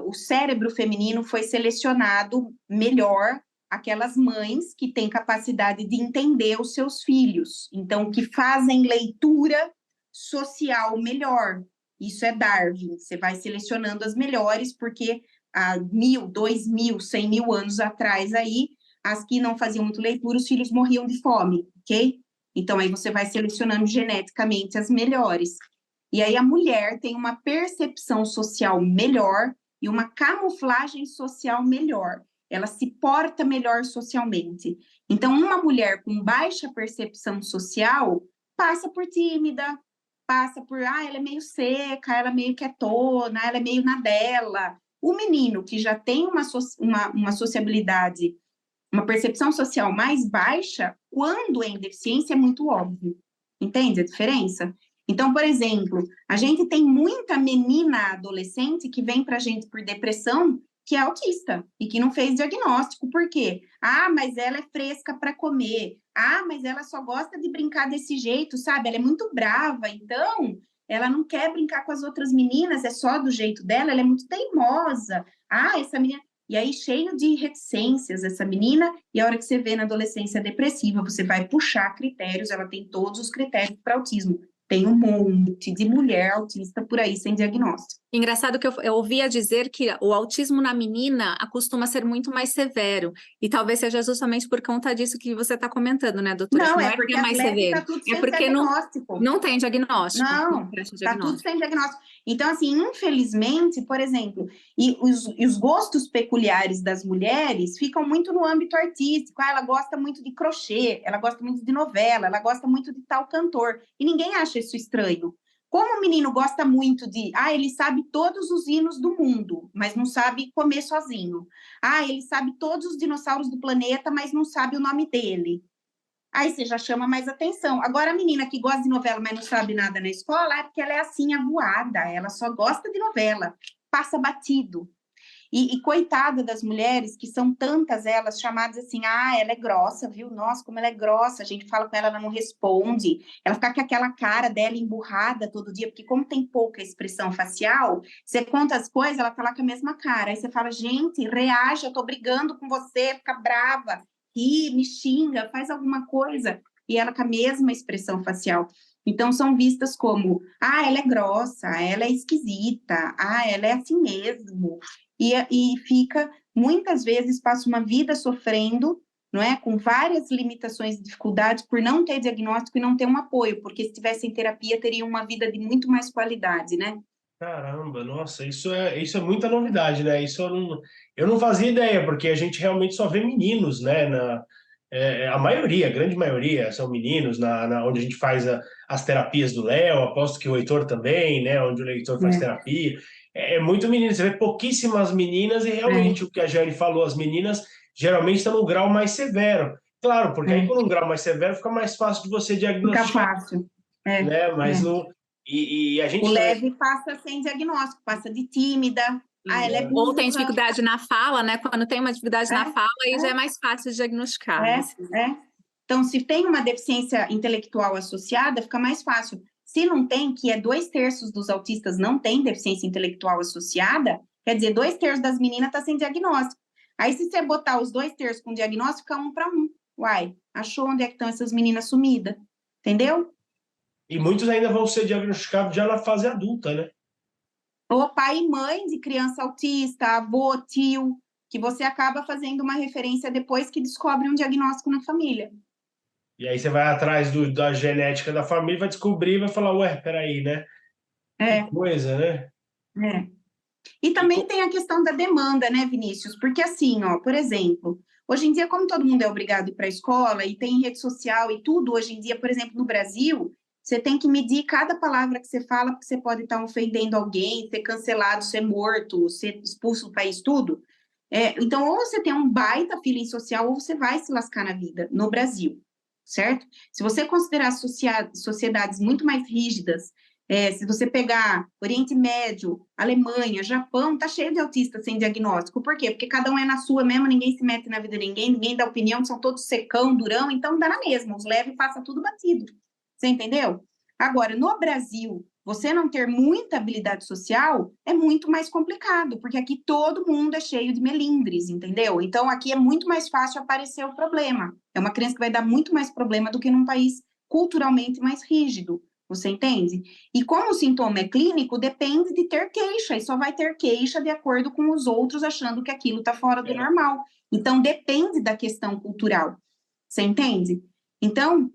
o cérebro feminino foi selecionado melhor aquelas mães que têm capacidade de entender os seus filhos, então, que fazem leitura social melhor. Isso é Darwin, você vai selecionando as melhores, porque há 1.000, 2.000, 100.000 anos atrás aí, as que não faziam muito leitura, os filhos morriam de fome, ok? Então, aí você vai selecionando geneticamente as melhores. E aí a mulher tem uma percepção social melhor e uma camuflagem social melhor. Ela se porta melhor socialmente. Então, uma mulher com baixa percepção social passa por tímida, passa por, ela é meio seca, ela é meio quietona, ela é meio na dela. O menino que já tem uma sociabilidade, uma percepção social mais baixa, quando é em deficiência, é muito óbvio. Entende a diferença? Então, por exemplo, a gente tem muita menina adolescente que vem para a gente por depressão, que é autista e que não fez diagnóstico. Por quê? Mas ela é fresca para comer. Mas ela só gosta de brincar desse jeito, sabe? Ela é muito brava, então ela não quer brincar com as outras meninas, é só do jeito dela, ela é muito teimosa. Essa menina... E aí, cheio de reticências, essa menina, e a hora que você vê na adolescência depressiva, você vai puxar critérios, ela tem todos os critérios para autismo. Tem um monte de mulher autista por aí sem diagnóstico. Engraçado que eu ouvia dizer que o autismo na menina costuma ser muito mais severo, e talvez seja justamente por conta disso que você está comentando, né, doutora? Não, que é porque é mais severo, tá tudo é sem porque diagnóstico. Não tem diagnóstico. Não, tá tudo sem diagnóstico. Então, assim, infelizmente, por exemplo, e os gostos peculiares das mulheres ficam muito no âmbito artístico. Ela gosta muito de crochê, ela gosta muito de novela, ela gosta muito de tal cantor. E ninguém acha isso estranho. Como o menino gosta muito ele sabe todos os hinos do mundo, mas não sabe comer sozinho. Ele sabe todos os dinossauros do planeta, mas não sabe o nome dele. Aí você já chama mais atenção. Agora, a menina que gosta de novela, mas não sabe nada na escola, é porque ela é assim, avoada, ela só gosta de novela, passa batido. E coitada das mulheres, que são tantas elas, chamadas assim, ela é grossa, viu? Nossa, como ela é grossa, a gente fala com ela, ela não responde. Ela fica com aquela cara dela emburrada todo dia, porque como tem pouca expressão facial, você conta as coisas, ela tá lá com a mesma cara. Aí você fala, gente, reage, eu tô brigando com você, fica brava, ri, me xinga, faz alguma coisa. E ela com a mesma expressão facial. Então, são vistas como, ela é grossa, ela é esquisita, ela é assim mesmo. E fica, muitas vezes, passa uma vida sofrendo, não é? Com várias limitações e dificuldades por não ter diagnóstico e não ter um apoio, porque se tivessem terapia, teriam uma vida de muito mais qualidade, né? Caramba, nossa, isso é muita novidade, né? Isso eu não fazia ideia, porque a gente realmente só vê meninos, né? A maioria, a grande maioria, são meninos, onde a gente faz as terapias do Léo, aposto que o Heitor também, né? Onde o Heitor faz terapia. É muito menino, você vê pouquíssimas meninas, e realmente o que a Jane falou, as meninas geralmente estão no grau mais severo. Claro, porque aí com um grau mais severo fica mais fácil de você diagnosticar. Fica fácil. Né? Mas a gente o leve passa sem diagnóstico, passa de tímida, ela é Ou tem burra. dificuldade na fala, né? Quando tem uma dificuldade na fala, aí já é mais fácil de diagnosticar. Né? Então, se tem uma deficiência intelectual associada, fica mais fácil. Se não tem, que é 2/3 dos autistas não têm deficiência intelectual associada, quer dizer, 2/3 das meninas estão sem diagnóstico. Aí, se você botar os 2/3 com diagnóstico, fica 1 para 1. Uai, achou onde é que estão essas meninas sumidas? Entendeu? E muitos ainda vão ser diagnosticados já na fase adulta, né? Ou pai e mãe de criança autista, avô, tio, que você acaba fazendo uma referência depois que descobre um diagnóstico na família. E aí você vai atrás da genética da família, vai descobrir e vai falar, ué, peraí, né? Que coisa, né? E também tem a questão da demanda, né, Vinícius? Porque assim, ó, por exemplo, hoje em dia, como todo mundo é obrigado a ir para a escola e tem rede social e tudo, hoje em dia, por exemplo, no Brasil, você tem que medir cada palavra que você fala, porque você pode estar ofendendo alguém, ser cancelado, ser morto, ser expulso do país, tudo. Então, ou você tem um baita feeling social, ou você vai se lascar na vida, no Brasil, certo? Se você considerar sociedades muito mais rígidas, se você pegar Oriente Médio, Alemanha, Japão, tá cheio de autistas sem diagnóstico. Por quê? Porque cada um é na sua mesmo, ninguém se mete na vida de ninguém, ninguém dá opinião, são todos secão, durão, então dá na mesma, os leva e passa tudo batido. Você entendeu? Agora, no Brasil, você não ter muita habilidade social é muito mais complicado, porque aqui todo mundo é cheio de melindres, entendeu? Então, aqui é muito mais fácil aparecer o problema. É uma criança que vai dar muito mais problema do que num país culturalmente mais rígido. Você entende? E como o sintoma é clínico, depende de ter queixa, e só vai ter queixa de acordo com os outros achando que aquilo está fora do normal. Então, depende da questão cultural. Você entende? Então,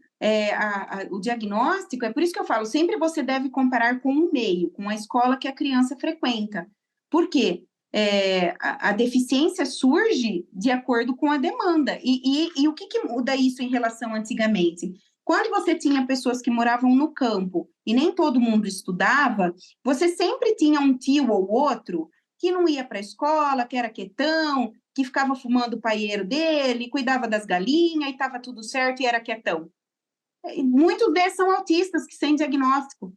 o diagnóstico, é por isso que eu falo, sempre você deve comparar com o meio, com a escola que a criança frequenta. Por quê? A deficiência surge de acordo com a demanda. E o que muda isso em relação antigamente? Quando você tinha pessoas que moravam no campo e nem todo mundo estudava, você sempre tinha um tio ou outro que não ia para a escola, que era quietão, que ficava fumando o paieiro dele, cuidava das galinhas e estava tudo certo e era quietão. E muitos desses são autistas que sem diagnóstico.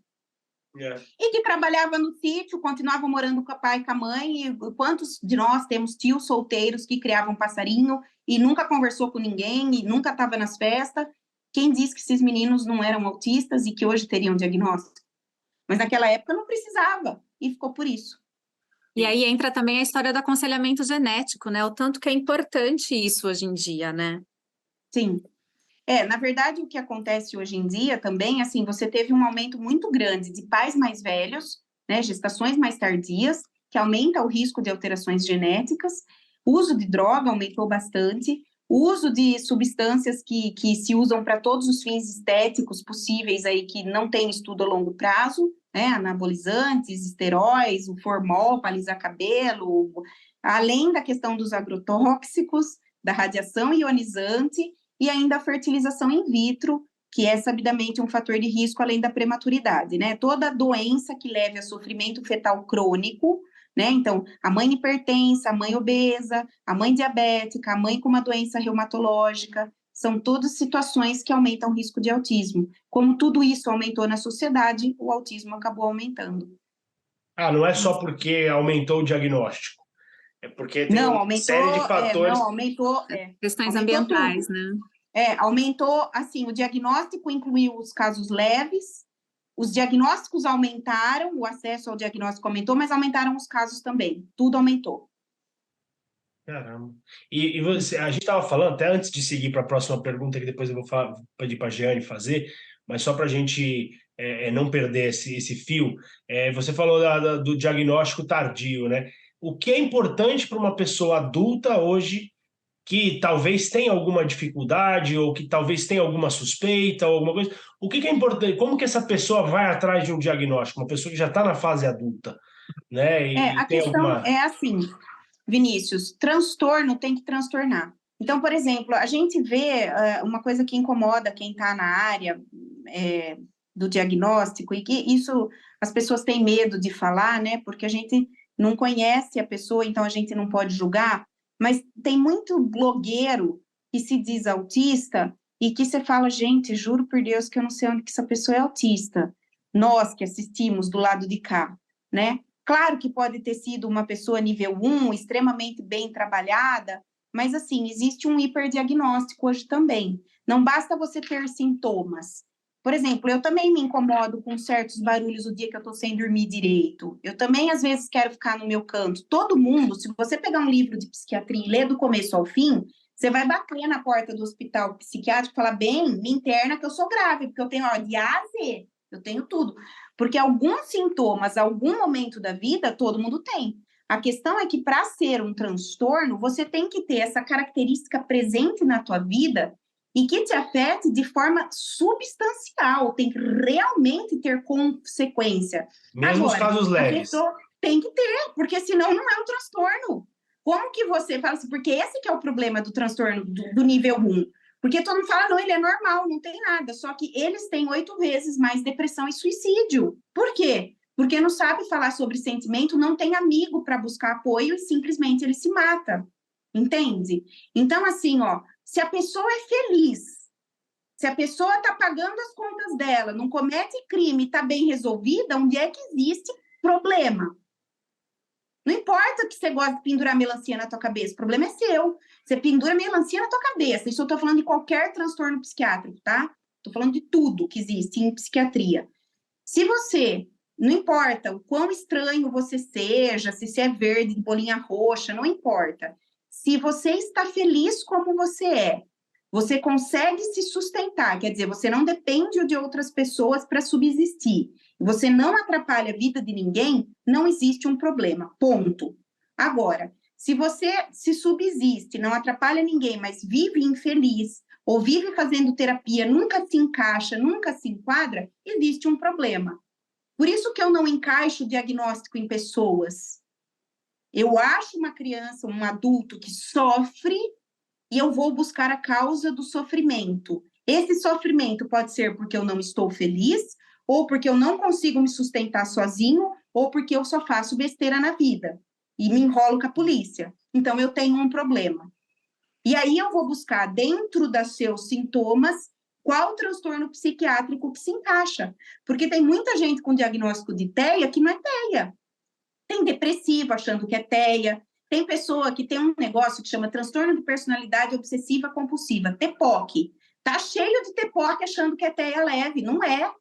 E que trabalhava no sítio, continuava morando com o pai e com a mãe. E quantos de nós temos tios solteiros que criavam passarinho e nunca conversou com ninguém e nunca estava nas festas? Quem disse que esses meninos não eram autistas e que hoje teriam diagnóstico? Mas naquela época não precisava, e ficou por isso. E aí entra também a história do aconselhamento genético, né? O tanto que é importante isso hoje em dia, né? Sim. Na verdade, o que acontece hoje em dia também, assim, você teve um aumento muito grande de pais mais velhos, né, gestações mais tardias, que aumenta o risco de alterações genéticas, o uso de droga aumentou bastante, o uso de substâncias que se usam para todos os fins estéticos possíveis aí, que não tem estudo a longo prazo, né, anabolizantes, esteróis, o formol para alisar cabelo, além da questão dos agrotóxicos, da radiação ionizante, e ainda a fertilização in vitro, que é sabidamente um fator de risco além da prematuridade, né? Toda doença que leve a sofrimento fetal crônico, né? Então, a mãe hipertensa, a mãe obesa, a mãe diabética, a mãe com uma doença reumatológica, são todas situações que aumentam o risco de autismo. Como tudo isso aumentou na sociedade, o autismo acabou aumentando. Não é só porque aumentou o diagnóstico. É porque tem uma série de fatores. Aumentou. Questões aumentou ambientais, tudo. né? Aumentou, assim, o diagnóstico incluiu os casos leves, os diagnósticos aumentaram, o acesso ao diagnóstico aumentou, mas aumentaram os casos também, tudo aumentou. Caramba. E a gente estava falando, até antes de seguir para a próxima pergunta, que depois eu vou pedir para a Jeane fazer, mas só para a gente não perder esse fio, você falou do diagnóstico tardio, né? O que é importante para uma pessoa adulta hoje que talvez tenha alguma dificuldade ou que talvez tenha alguma suspeita ou alguma coisa, o que é importante? Como que essa pessoa vai atrás de um diagnóstico? Uma pessoa que já está na fase adulta, né? A tem questão alguma... é assim, Vinícius, transtorno tem que transtornar. Então, por exemplo, a gente vê uma coisa que incomoda quem está na área do diagnóstico e que isso as pessoas têm medo de falar, né? Porque a gente não conhece a pessoa, então a gente não pode julgar, mas tem muito blogueiro que se diz autista e que você fala, gente, juro por Deus que eu não sei onde que essa pessoa é autista. Nós que assistimos do lado de cá, né? Claro que pode ter sido uma pessoa nível 1, extremamente bem trabalhada, mas, assim, existe um hiperdiagnóstico hoje também. Não basta você ter sintomas. Por exemplo, eu também me incomodo com certos barulhos o dia que eu estou sem dormir direito. Eu também, às vezes, quero ficar no meu canto. Todo mundo, se você pegar um livro de psiquiatria e ler do começo ao fim, você vai bater na porta do hospital psiquiátrico e falar, bem, me interna que eu sou grave, porque eu tenho, ó, de A a Z, eu tenho tudo. Porque alguns sintomas, algum momento da vida, todo mundo tem. A questão é que, para ser um transtorno, você tem que ter essa característica presente na tua vida e que te afete de forma substancial, tem que realmente ter consequência. Mesmo os Agora, casos a leves. pessoa tem que ter, porque senão não é um transtorno. Como que você fala assim? Porque esse que é o problema do transtorno do nível 1. Porque todo mundo fala, não, ele é normal, não tem nada. Só que eles têm 8 vezes mais depressão e suicídio. Por quê? Porque não sabe falar sobre sentimento, não tem amigo para buscar apoio e simplesmente ele se mata. Entende? Então, assim, ó, se a pessoa é feliz, se a pessoa está pagando as contas dela, não comete crime, está bem resolvida, onde é que existe problema? Não importa que você gosta de pendurar melancia na tua cabeça, o problema é seu. Você pendura melancia na tua cabeça. Isso eu estou falando de qualquer transtorno psiquiátrico, tá? Estou falando de tudo que existe em psiquiatria. Se você, não importa o quão estranho você seja, se você é verde, de bolinha roxa, não importa. Se você está feliz como você consegue se sustentar, quer dizer, você não depende de outras pessoas para subsistir, você não atrapalha a vida de ninguém, não existe um problema, ponto. Agora, se você se subsiste, não atrapalha ninguém, mas vive infeliz, ou vive fazendo terapia, nunca se encaixa, nunca se enquadra, existe um problema. Por isso que eu não encaixo o diagnóstico em pessoas. Eu acho uma criança, um adulto que sofre e eu vou buscar a causa do sofrimento. Esse sofrimento pode ser porque eu não estou feliz, ou porque eu não consigo me sustentar sozinho, ou porque eu só faço besteira na vida e me enrolo com a polícia. Então, eu tenho um problema. E aí eu vou buscar, dentro dos seus sintomas, qual transtorno psiquiátrico que se encaixa. Porque tem muita gente com diagnóstico de TEA que não é TEA. Tem depressivo achando que é TEA. Tem pessoa que tem um negócio que chama transtorno de personalidade obsessiva compulsiva, TPOC. Tá cheio de TPOC achando que é TEA leve. Não é.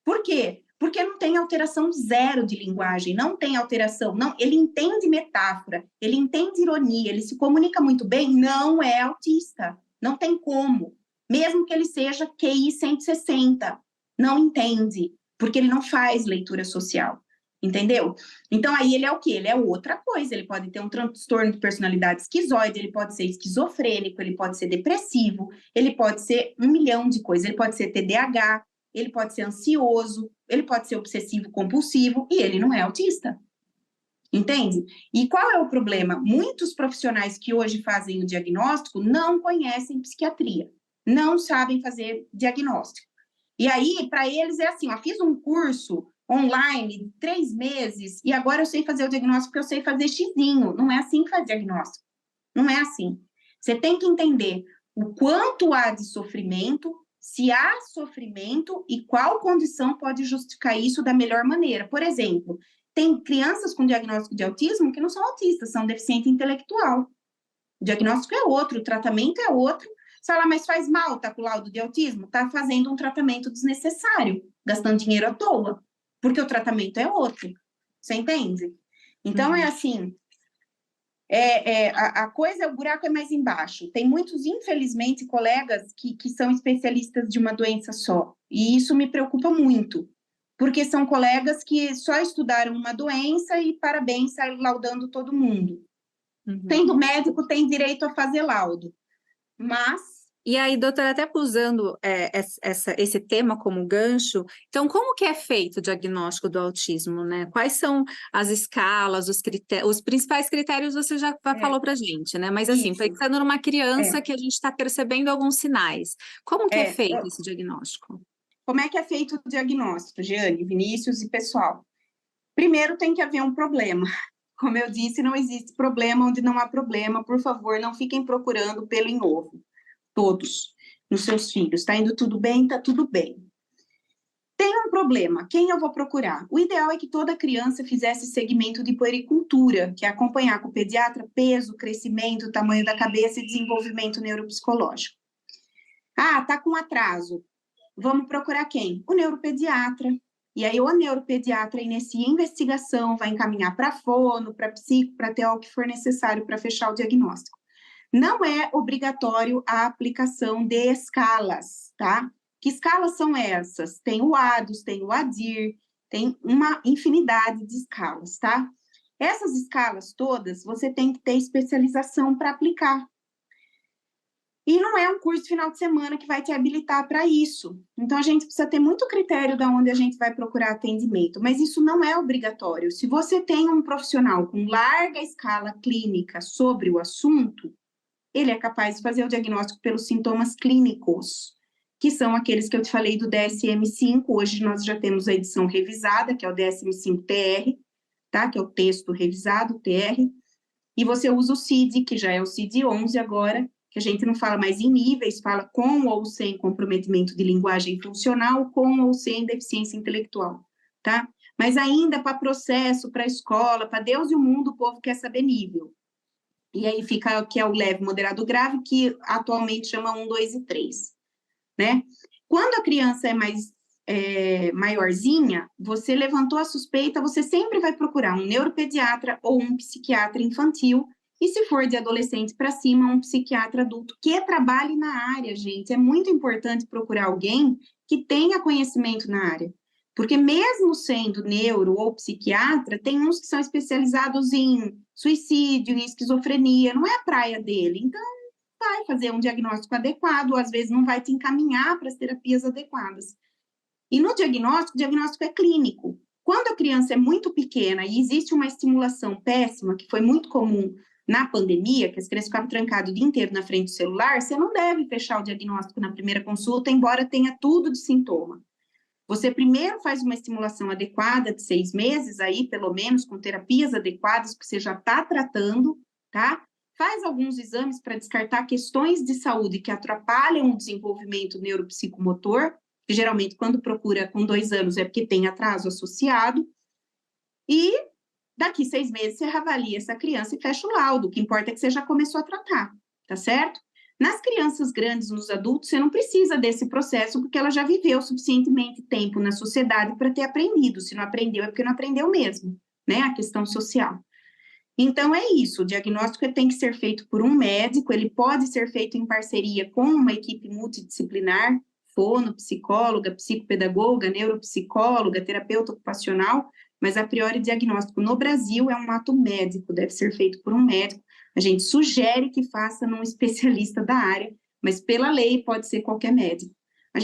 Por quê? Porque não tem alteração zero de linguagem, não tem alteração, não, ele entende metáfora, ele entende ironia, ele se comunica muito bem, não é autista, não tem como, mesmo que ele seja QI 160, não entende, porque ele não faz leitura social, entendeu? Então aí ele é o quê? Ele é outra coisa, ele pode ter um transtorno de personalidade esquizoide, ele pode ser esquizofrênico, ele pode ser depressivo, ele pode ser 1 milhão de coisas, ele pode ser TDAH, ele pode ser ansioso, ele pode ser obsessivo compulsivo e ele não é autista. Entende? E qual é o problema? Muitos profissionais que hoje fazem o diagnóstico não conhecem psiquiatria, não sabem fazer diagnóstico. E aí, para eles é assim, ó, fiz um curso online de 3 meses e agora eu sei fazer o diagnóstico porque eu sei fazer xizinho. Não é assim que faz diagnóstico. Não é assim. Você tem que entender o quanto há de sofrimento, se há sofrimento e qual condição pode justificar isso da melhor maneira. Por exemplo, tem crianças com diagnóstico de autismo que não são autistas, são deficiente intelectual. O diagnóstico é outro, o tratamento é outro. Você fala, mas faz mal, tá com laudo de autismo? Tá fazendo um tratamento desnecessário, gastando dinheiro à toa, porque o tratamento é outro. Você entende? Então, é assim, a coisa, o buraco é mais embaixo. Tem muitos, infelizmente, colegas que são especialistas de uma doença só. E isso me preocupa muito, porque são colegas que só estudaram uma doença e, parabéns, saem laudando todo mundo. Tendo médico, tem direito a fazer laudo. Mas... E aí, doutora, até usando esse tema como gancho, então como que é feito o diagnóstico do autismo, né? Quais são as escalas, os principais critérios você já falou para a gente, né? Mas assim, pensando numa criança que a gente está percebendo alguns sinais, como que é feito esse diagnóstico? Como é que é feito o diagnóstico, Jeane, Vinícius e pessoal? Primeiro tem que haver um problema. Como eu disse, não existe problema onde não há problema. Por favor, não fiquem procurando pelo em ovo. Todos, nos seus filhos. Está indo tudo bem? Está tudo bem. Tem um problema, quem eu vou procurar? O ideal é que toda criança fizesse segmento de puericultura, que é acompanhar com o pediatra peso, crescimento, tamanho da cabeça e desenvolvimento neuropsicológico. Ah, tá com atraso. Vamos procurar quem? O neuropediatra. E aí o neuropediatra inicia investigação, vai encaminhar para fono, para psico, para TO, o que for necessário para fechar o diagnóstico. Não é obrigatório a aplicação de escalas, tá? Que escalas são essas? Tem o ADOS, tem o ADIR, tem uma infinidade de escalas, tá? Essas escalas todas, você tem que ter especialização para aplicar. E não é um curso de final de semana que vai te habilitar para isso. Então, a gente precisa ter muito critério de onde a gente vai procurar atendimento, mas isso não é obrigatório. Se você tem um profissional com larga escala clínica sobre o assunto, ele é capaz de fazer o diagnóstico pelos sintomas clínicos, que são aqueles que eu te falei do DSM-5. Hoje nós já temos a edição revisada, que é o DSM-5-TR, tá? Que é o texto revisado, TR, e você usa o CID, que já é o CID-11 agora, que a gente não fala mais em níveis, fala com ou sem comprometimento de linguagem funcional, com ou sem deficiência intelectual, tá? Mas ainda para processo, para escola, para Deus e o mundo, o povo quer saber nível. E aí fica que é o leve, moderado, grave, que atualmente chama 1, 2 e 3. Né? Quando a criança é mais maiorzinha, você levantou a suspeita, você sempre vai procurar um neuropediatra ou um psiquiatra infantil, e se for de adolescente para cima, um psiquiatra adulto que trabalhe na área, gente. É muito importante procurar alguém que tenha conhecimento na área, porque mesmo sendo neuro ou psiquiatra, tem uns que são especializados em suicídio, em esquizofrenia, não é a praia dele, então vai fazer um diagnóstico adequado, ou às vezes não vai te encaminhar para as terapias adequadas. E no diagnóstico, o diagnóstico é clínico. Quando a criança é muito pequena e existe uma estimulação péssima, que foi muito comum na pandemia, que as crianças ficavam trancadas o dia inteiro na frente do celular, você não deve fechar o diagnóstico na primeira consulta, embora tenha tudo de sintoma. Você primeiro faz uma estimulação adequada de 6 meses, aí pelo menos com terapias adequadas, que você já está tratando, tá? Faz alguns exames para descartar questões de saúde que atrapalham o desenvolvimento neuropsicomotor, que geralmente quando procura com 2 anos é porque tem atraso associado, e daqui 6 meses você reavalia essa criança e fecha o laudo, o que importa é que você já começou a tratar, tá certo? Nas crianças grandes, nos adultos, você não precisa desse processo, porque ela já viveu suficientemente tempo na sociedade para ter aprendido. Se não aprendeu, é porque não aprendeu mesmo, né? A questão social. Então, é isso, o diagnóstico tem que ser feito por um médico, ele pode ser feito em parceria com uma equipe multidisciplinar, fono, psicóloga, psicopedagoga, neuropsicóloga, terapeuta ocupacional, mas a priori diagnóstico no Brasil é um ato médico, deve ser feito por um médico. A gente sugere que faça num especialista da área, mas pela lei pode ser qualquer médico.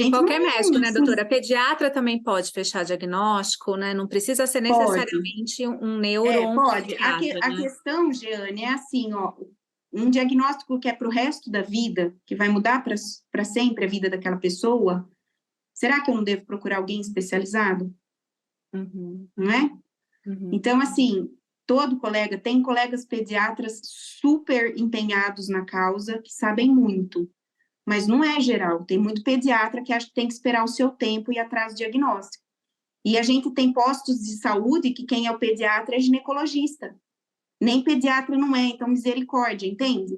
Qualquer médico, né, doutora? Pediatra também pode fechar diagnóstico, né? Não precisa ser necessariamente um neuro ou um pode. psiquiatra, A né? questão, Jeane, é assim, ó, um diagnóstico que é para o resto da vida, que vai mudar para sempre a vida daquela pessoa, será que eu não devo procurar alguém especializado? Uhum. Não é? Uhum. Então, assim, todo colega, tem colegas pediatras super empenhados na causa, que sabem muito, mas não é geral. Tem muito pediatra que acha que tem que esperar o seu tempo e ir atrás do diagnóstico. E a gente tem postos de saúde que quem é o pediatra é ginecologista. Nem pediatra não é, então misericórdia, entende?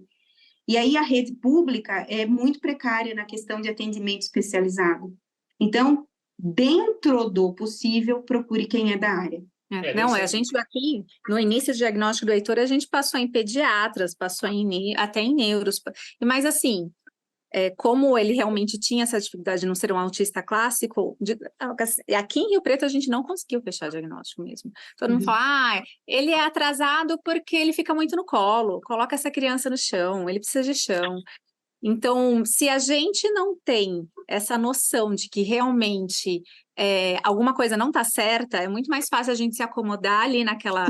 E aí a rede pública é muito precária na questão de atendimento especializado. Então, dentro do possível, procure quem é da área. Não, a gente aqui, no início do diagnóstico do Heitor, a gente passou em pediatras, passou até em neuros, mas assim, como ele realmente tinha essa dificuldade de não ser um autista clássico, aqui em Rio Preto a gente não conseguiu fechar diagnóstico mesmo. Todo mundo fala, ele é atrasado porque ele fica muito no colo, coloca essa criança no chão, ele precisa de chão. Então, se a gente não tem essa noção de que realmente alguma coisa não está certa, é muito mais fácil a gente se acomodar ali naquela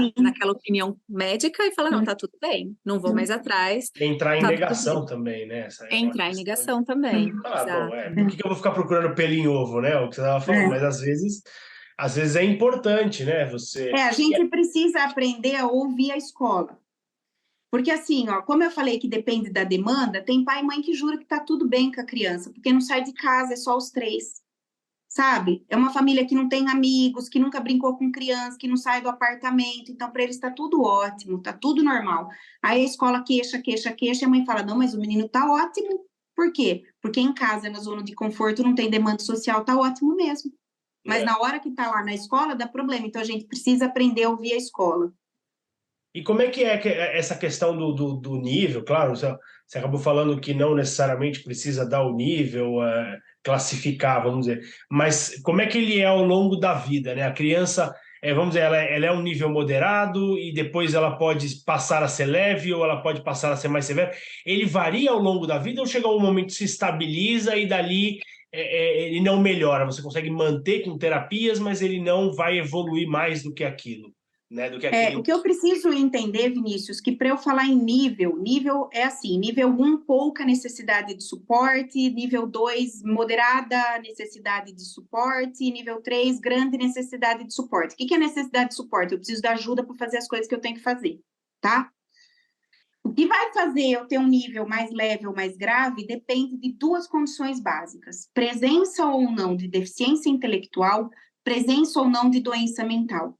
opinião médica e falar, não, tá tudo bem, não vou mais atrás. Entrar em negação também, né? Entrar em negação também. Bom, por que eu vou ficar procurando pelo em ovo, né? O que você estava falando, mas às vezes é importante, né? A gente precisa aprender a ouvir a escola. Porque assim, ó, como eu falei que depende da demanda, tem pai e mãe que jura que tá tudo bem com a criança, porque não sai de casa, é só os 3. sabe? É uma família que não tem amigos, que nunca brincou com criança, que não sai do apartamento, então para eles está tudo ótimo, está tudo normal. Aí a escola queixa, e a mãe fala, não, mas o menino está ótimo. Por quê? Porque em casa, na zona de conforto, não tem demanda social, está ótimo mesmo. Mas na hora que está lá na escola, dá problema. Então a gente precisa aprender a ouvir a escola. E como é que é essa questão do nível? Claro, você acabou falando que não necessariamente precisa dar o nível, classificar, vamos dizer, mas como é que ele é ao longo da vida, né? A criança, vamos dizer, ela é um nível moderado e depois ela pode passar a ser leve ou ela pode passar a ser mais severa. Ele varia ao longo da vida ou chega um momento que se estabiliza e dali ele não melhora? Você consegue manter com terapias, mas ele não vai evoluir mais do que aquilo. Né, do que O que eu preciso entender, Vinícius, que para eu falar em nível é assim, nível 1, pouca necessidade de suporte, nível 2, moderada necessidade de suporte, nível 3, grande necessidade de suporte. O que é necessidade de suporte? Eu preciso da ajuda para fazer as coisas que eu tenho que fazer, tá? O que vai fazer eu ter um nível mais leve ou mais grave depende de duas condições básicas: presença ou não de deficiência intelectual, presença ou não de doença mental.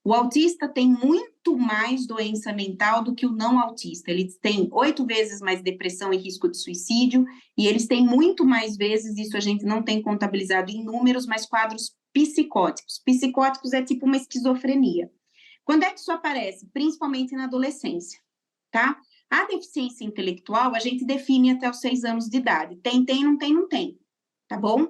O autista tem muito mais doença mental do que o não autista. Eles têm 8 vezes mais depressão e risco de suicídio, e eles têm muito mais vezes, isso a gente não tem contabilizado em números, mas quadros psicóticos. Psicóticos é tipo uma esquizofrenia. Quando é que isso aparece? Principalmente na adolescência, tá? A deficiência intelectual, a gente define até os 6 anos de idade. Tem, não tem, tá bom?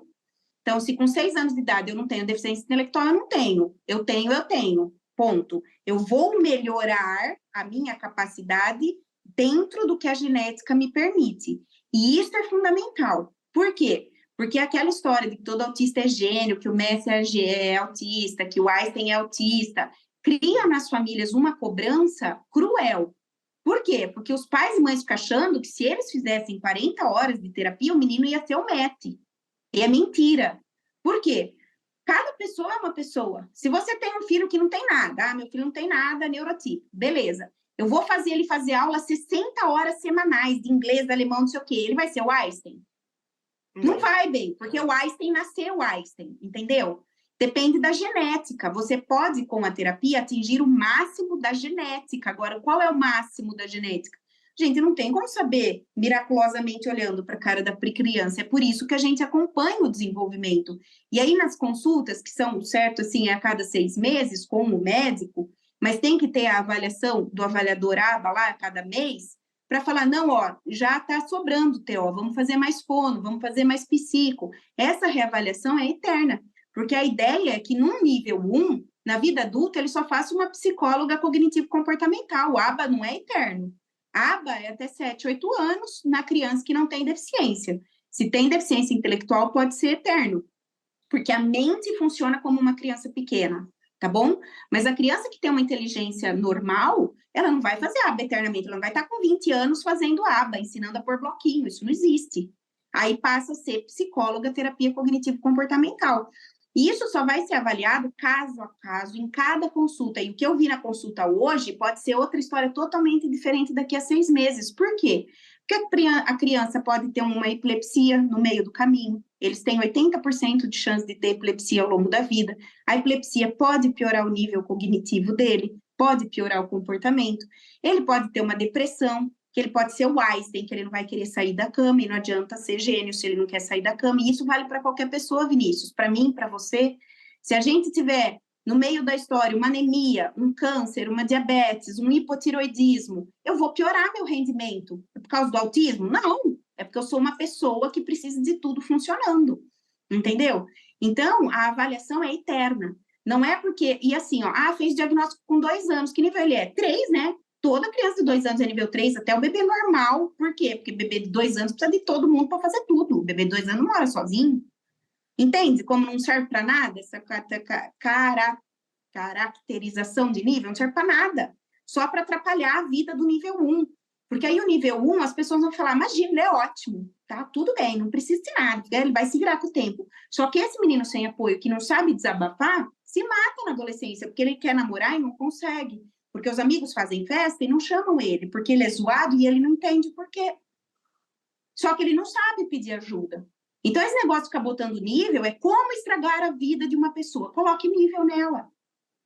Então, se com 6 anos de idade eu não tenho deficiência intelectual, eu não tenho. Eu tenho. Ponto. Eu vou melhorar a minha capacidade dentro do que a genética me permite. E isso é fundamental. Por quê? Porque aquela história de que todo autista é gênio, que o Messi é autista, que o Einstein é autista, cria nas famílias uma cobrança cruel. Por quê? Porque os pais e mães ficam achando que se eles fizessem 40 horas de terapia, o menino ia ser o MET. E é mentira. Por quê? Cada pessoa é uma pessoa. Se você tem um filho que não tem nada, meu filho não tem nada, neurotípico, beleza. Eu vou fazer ele fazer aula 60 horas semanais de inglês, alemão, não sei o quê. Ele vai ser o Einstein? Não vai, bem, porque o Einstein nasceu Einstein, entendeu? Depende da genética. Você pode, com a terapia, atingir o máximo da genética. Agora, qual é o máximo da genética? Gente, não tem como saber miraculosamente olhando para a cara da criança. É por isso que a gente acompanha o desenvolvimento. E aí, nas consultas, que são, certo, assim, a cada 6 meses, com o médico, mas tem que ter a avaliação do avaliador ABA lá a cada mês, para falar, não, ó, já está sobrando TO, vamos fazer mais fono, vamos fazer mais psico. Essa reavaliação é eterna, porque a ideia é que num nível 1, na vida adulta, ele só faça uma psicóloga cognitivo-comportamental. O ABA não é eterno. ABA é até 7, 8 anos na criança que não tem deficiência. Se tem deficiência intelectual, pode ser eterno, porque a mente funciona como uma criança pequena, tá bom? Mas a criança que tem uma inteligência normal, ela não vai fazer ABA eternamente, ela não vai estar com 20 anos fazendo ABA, ensinando a pôr bloquinho, isso não existe. Aí passa a ser psicóloga, terapia cognitivo-comportamental. E isso só vai ser avaliado caso a caso, em cada consulta. E o que eu vi na consulta hoje pode ser outra história totalmente diferente daqui a 6 meses. Por quê? Porque a criança pode ter uma epilepsia no meio do caminho. Eles têm 80% de chance de ter epilepsia ao longo da vida. A epilepsia pode piorar o nível cognitivo dele, pode piorar o comportamento. Ele pode ter uma depressão, que ele pode ser o Einstein, que ele não vai querer sair da cama, e não adianta ser gênio se ele não quer sair da cama, e isso vale para qualquer pessoa, Vinícius, para mim, para você. Se a gente tiver no meio da história uma anemia, um câncer, uma diabetes, um hipotiroidismo, eu vou piorar meu rendimento. É por causa do autismo? Não, é porque eu sou uma pessoa que precisa de tudo funcionando, entendeu? Então, a avaliação é eterna. Não é porque, e assim, ó, fez diagnóstico com 2 anos, que nível ele é? 3, né? Toda criança de 2 anos é nível 3, até o bebê normal. Por quê? Porque bebê de 2 anos precisa de todo mundo para fazer tudo. O bebê de 2 anos não mora sozinho. Entende? Como não serve para nada, essa caracterização de nível não serve para nada. Só para atrapalhar a vida do nível 1. Porque aí o nível 1, as pessoas vão falar, imagina, ele é ótimo, tá? Tudo bem, não precisa de nada, ele vai se virar com o tempo. Só que esse menino sem apoio, que não sabe desabafar, se mata na adolescência, porque ele quer namorar e não consegue. Porque os amigos fazem festa e não chamam ele, porque ele é zoado e ele não entende por quê. Só que ele não sabe pedir ajuda. Então, esse negócio de ficar botando nível é como estragar a vida de uma pessoa. Coloque nível nela.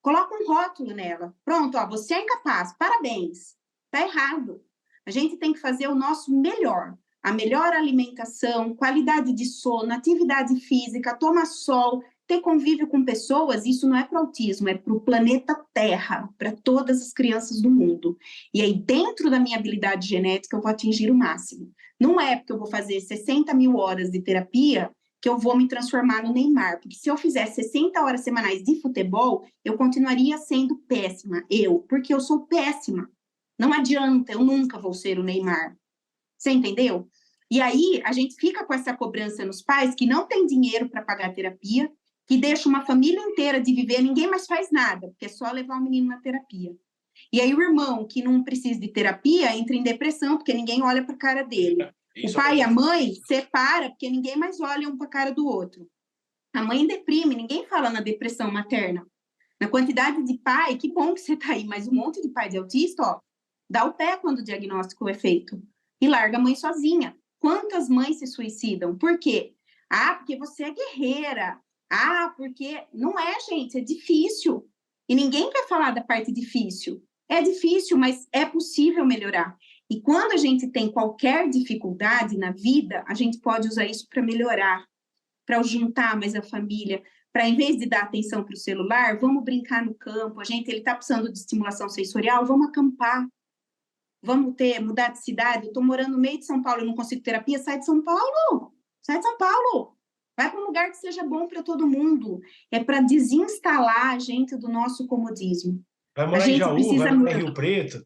Coloca um rótulo nela. Pronto, ó, você é incapaz, parabéns. Tá errado. A gente tem que fazer o nosso melhor. A melhor alimentação, qualidade de sono, atividade física, tomar sol, ter convívio com pessoas, isso não é para o autismo, é para o planeta Terra, para todas as crianças do mundo. E aí, dentro da minha habilidade genética, eu vou atingir o máximo. Não é porque eu vou fazer 60 mil horas de terapia que eu vou me transformar no Neymar, porque se eu fizer 60 horas semanais de futebol, eu continuaria sendo péssima, porque eu sou péssima. Não adianta, eu nunca vou ser o Neymar. Você entendeu? E aí, a gente fica com essa cobrança nos pais que não tem dinheiro para pagar a terapia, que deixa uma família inteira de viver, ninguém mais faz nada, porque é só levar o menino na terapia. E aí, o irmão que não precisa de terapia entra em depressão, porque ninguém olha para a cara dele. O pai e a mãe separa, porque ninguém mais olha um para a cara do outro. A mãe deprime, ninguém fala na depressão materna. Na quantidade de pai, que bom que você está aí, mas um monte de pai de autista, ó, dá o pé quando o diagnóstico é feito. E larga a mãe sozinha. Quantas mães se suicidam? Por quê? Ah, porque você é guerreira. Ah, porque... Não é, gente, é difícil. E ninguém quer falar da parte difícil. É difícil, mas é possível melhorar. E quando a gente tem qualquer dificuldade na vida, a gente pode usar isso para melhorar, para juntar mais a família, para, em vez de dar atenção para o celular, vamos brincar no campo. Ele está precisando de estimulação sensorial, vamos acampar. Vamos mudar de cidade. Eu estou morando no meio de São Paulo, eu não consigo terapia, sai de São Paulo. Sai de São Paulo. Vai para um lugar que seja bom para todo mundo. É para desinstalar a gente do nosso comodismo. Vai morar em Jaú, vai morar em Rio Preto.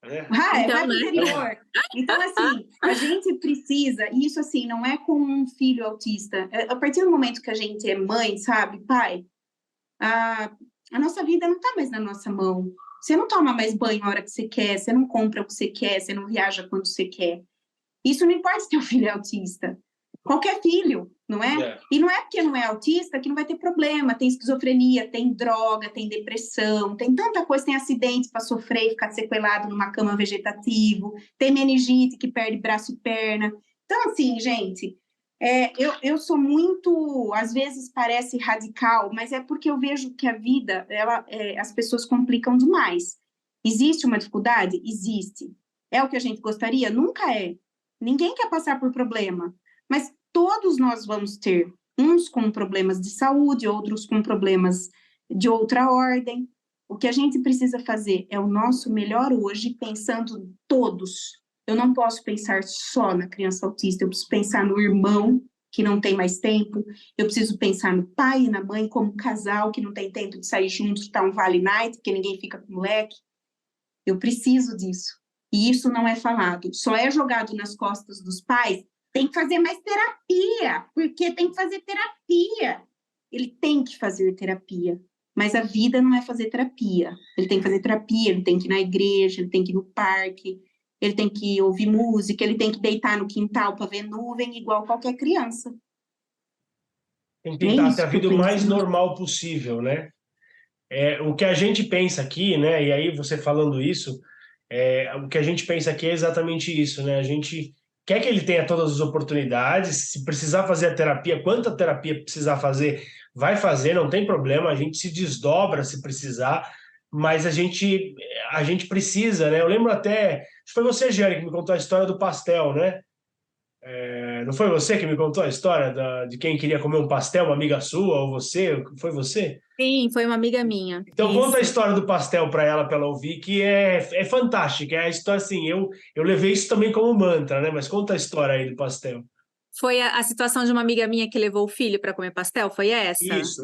Vai para o interior. Então, assim, a gente precisa, e isso, assim, não é com um filho autista. A partir do momento que a gente é mãe, sabe, pai, a nossa vida não está mais na nossa mão. Você não toma mais banho a hora que você quer, você não compra o que você quer, você não viaja quando você quer. Isso não importa se teu filho é autista. Qualquer filho, não é? E não é porque não é autista que não vai ter problema. Tem esquizofrenia, tem droga, tem depressão, tem tanta coisa, tem acidentes para sofrer e ficar sequelado numa cama vegetativo, tem meningite que perde braço e perna. Então, assim, gente, eu sou muito, às vezes parece radical, mas é porque eu vejo que a vida, as pessoas complicam demais. Existe uma dificuldade? Existe. É o que a gente gostaria? Nunca é. Ninguém quer passar por problema, mas todos nós vamos ter, uns com problemas de saúde, outros com problemas de outra ordem. O que a gente precisa fazer é o nosso melhor hoje, pensando todos. Eu não posso pensar só na criança autista, eu preciso pensar no irmão que não tem mais tempo, eu preciso pensar no pai e na mãe como casal que não tem tempo de sair juntos, tá um vale night, porque ninguém fica com moleque. Eu preciso disso. E isso não é falado, só é jogado nas costas dos pais. Tem que fazer mais terapia, porque tem que fazer terapia. Ele tem que fazer terapia, mas a vida não é fazer terapia. Ele tem que fazer terapia, ele tem que ir na igreja, ele tem que ir no parque, ele tem que ouvir música, ele tem que deitar no quintal para ver nuvem, igual qualquer criança. Tem que tentar ter a vida o mais normal possível, né? O que a gente pensa aqui, né? E aí você falando isso, o que a gente pensa aqui é exatamente isso, né? A gente quer que ele tenha todas as oportunidades, se precisar fazer a terapia, quanta terapia precisar fazer, vai fazer, não tem problema, a gente se desdobra se precisar, mas a gente precisa, né? Eu lembro até, acho que foi você, Jerry, que me contou a história do pastel, né? Não foi você que me contou a história de quem queria comer um pastel, uma amiga sua, ou você? Foi você? Sim, foi uma amiga minha. Então conta a história do pastel para ela ouvir, que é fantástica. É a história assim, eu levei isso também como mantra, né? Mas conta a história aí do pastel. Foi a situação de uma amiga minha que levou o filho para comer pastel, foi essa? Isso.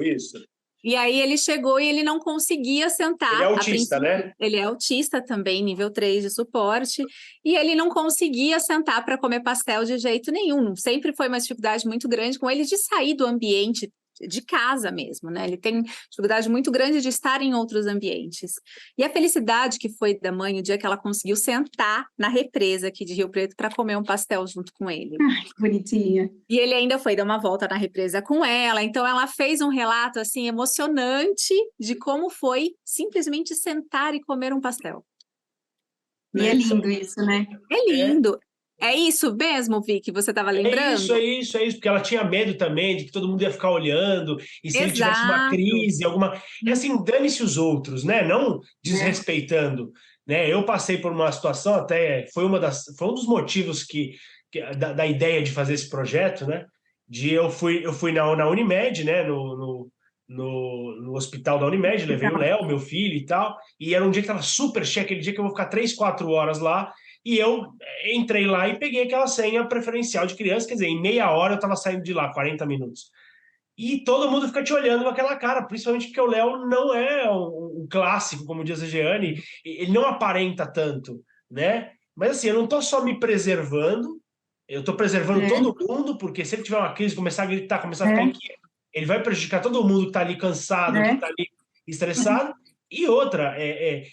E aí ele chegou e ele não conseguia sentar. Ele é autista, né? Ele é autista também, nível 3 de suporte, e ele não conseguia sentar para comer pastel de jeito nenhum. Sempre foi uma dificuldade muito grande com ele de sair do ambiente de casa mesmo, né? Ele tem dificuldade muito grande de estar em outros ambientes. E a felicidade que foi da mãe o dia que ela conseguiu sentar na represa aqui de Rio Preto para comer um pastel junto com ele. Ai, que bonitinha. E ele ainda foi dar uma volta na represa com ela, então ela fez um relato assim emocionante de como foi simplesmente sentar e comer um pastel. E é lindo isso, né? É lindo. É isso mesmo, Vi, que você estava lembrando? Porque ela tinha medo também de que todo mundo ia ficar olhando, e se ele tivesse uma Exato. crise, alguma. É assim, dane-se os outros, né? Não desrespeitando. Né? Eu passei por uma situação, até foi foi um dos motivos da ideia de fazer esse projeto, né? Eu fui na Unimed, né? No hospital da Unimed, levei o Léo, meu filho e tal, e era um dia que estava super cheio, aquele dia que eu vou ficar 3, 4 horas lá. E eu entrei lá e peguei aquela senha preferencial de criança, quer dizer, em meia hora eu estava saindo de lá, 40 minutos. E todo mundo fica te olhando com aquela cara, principalmente porque o Léo não é um clássico, como diz a Jeane, ele não aparenta tanto, né? Mas assim, eu não estou só me preservando, eu estou preservando todo mundo, porque se ele tiver uma crise, começar a gritar, começar a ficar inquieto, ele vai prejudicar todo mundo que está ali cansado, que está ali estressado. E outra,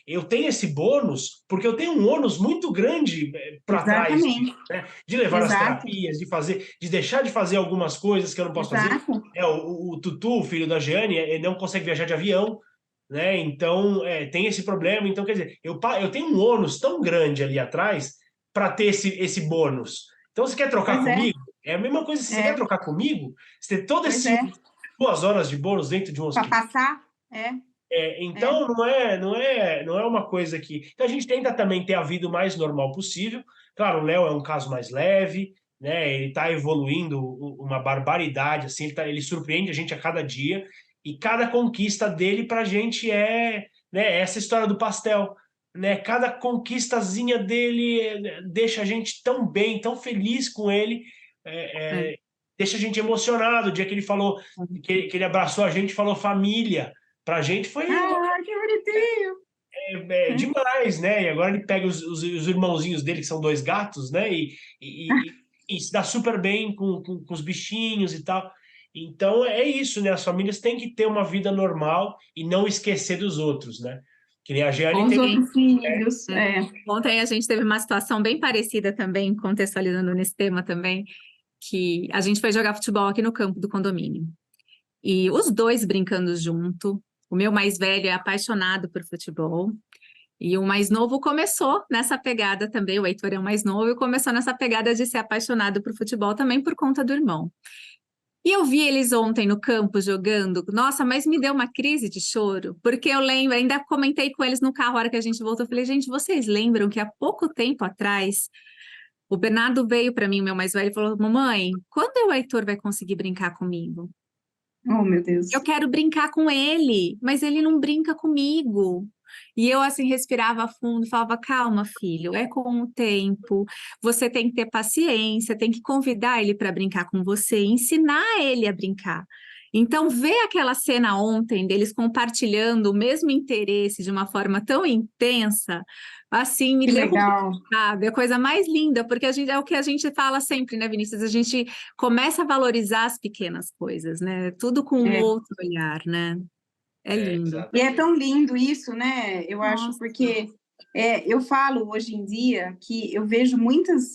eu tenho esse bônus porque eu tenho um ônus muito grande para trás, Exatamente. né? De levar nas Exato. terapias, de deixar de fazer algumas coisas que eu não posso fazer. Exato. O Tutu, o filho da Jeane, ele não consegue viajar de avião, né? Então, tem esse problema. Então, quer dizer, eu tenho um ônus tão grande ali atrás para ter esse bônus. Então, você quer trocar Pois é. comigo? É a mesma coisa, se você quer trocar comigo, você ter todo Pois esse 2 horas de bônus dentro de um Para hospital. passar, Então, não é uma coisa que. Então, a gente tenta também ter a vida o mais normal possível. Claro, o Léo é um caso mais leve, né? Ele está evoluindo uma barbaridade, assim, ele surpreende a gente a cada dia. E cada conquista dele para a gente né, essa história do pastel. Né? Cada conquistazinha dele deixa a gente tão bem, tão feliz com ele. Deixa a gente emocionado. O dia que ele falou, que ele abraçou a gente e falou família. Pra gente foi que bonitinho. demais, né? E agora ele pega os irmãozinhos dele, que são 2 gatos, né? E se dá super bem com os bichinhos e tal. Então é isso, né? As famílias têm que ter uma vida normal e não esquecer dos outros, né? Que nem a Jeane Os tem. outros filhos, Ontem a gente teve uma situação bem parecida também, contextualizando nesse tema também, que a gente foi jogar futebol aqui no campo do condomínio. E os dois brincando junto. O meu mais velho é apaixonado por futebol. E o mais novo começou nessa pegada também. O Heitor é o mais novo e começou nessa pegada de ser apaixonado por futebol também por conta do irmão. E eu vi eles ontem no campo jogando. Nossa, mas me deu uma crise de choro, porque eu lembro, ainda comentei com eles no carro a hora que a gente voltou. Eu falei, gente, vocês lembram que há pouco tempo atrás o Bernardo veio para mim, meu mais velho, e falou: mamãe, quando o Heitor vai conseguir brincar comigo? Oh, meu Deus. Eu quero brincar com ele, mas ele não brinca comigo. E eu, assim, respirava fundo e falava: calma, filho, é com o tempo, você tem que ter paciência, tem que convidar ele para brincar com você, ensinar ele a brincar. Então, ver aquela cena ontem deles compartilhando o mesmo interesse de uma forma tão intensa, assim, me Que derrubou, legal. sabe? A coisa mais linda, porque é o que a gente fala sempre, né, Vinícius? A gente começa a valorizar as pequenas coisas, né? Tudo com um outro olhar, né? É lindo. E é tão lindo isso, né? Eu acho, porque eu falo hoje em dia que eu vejo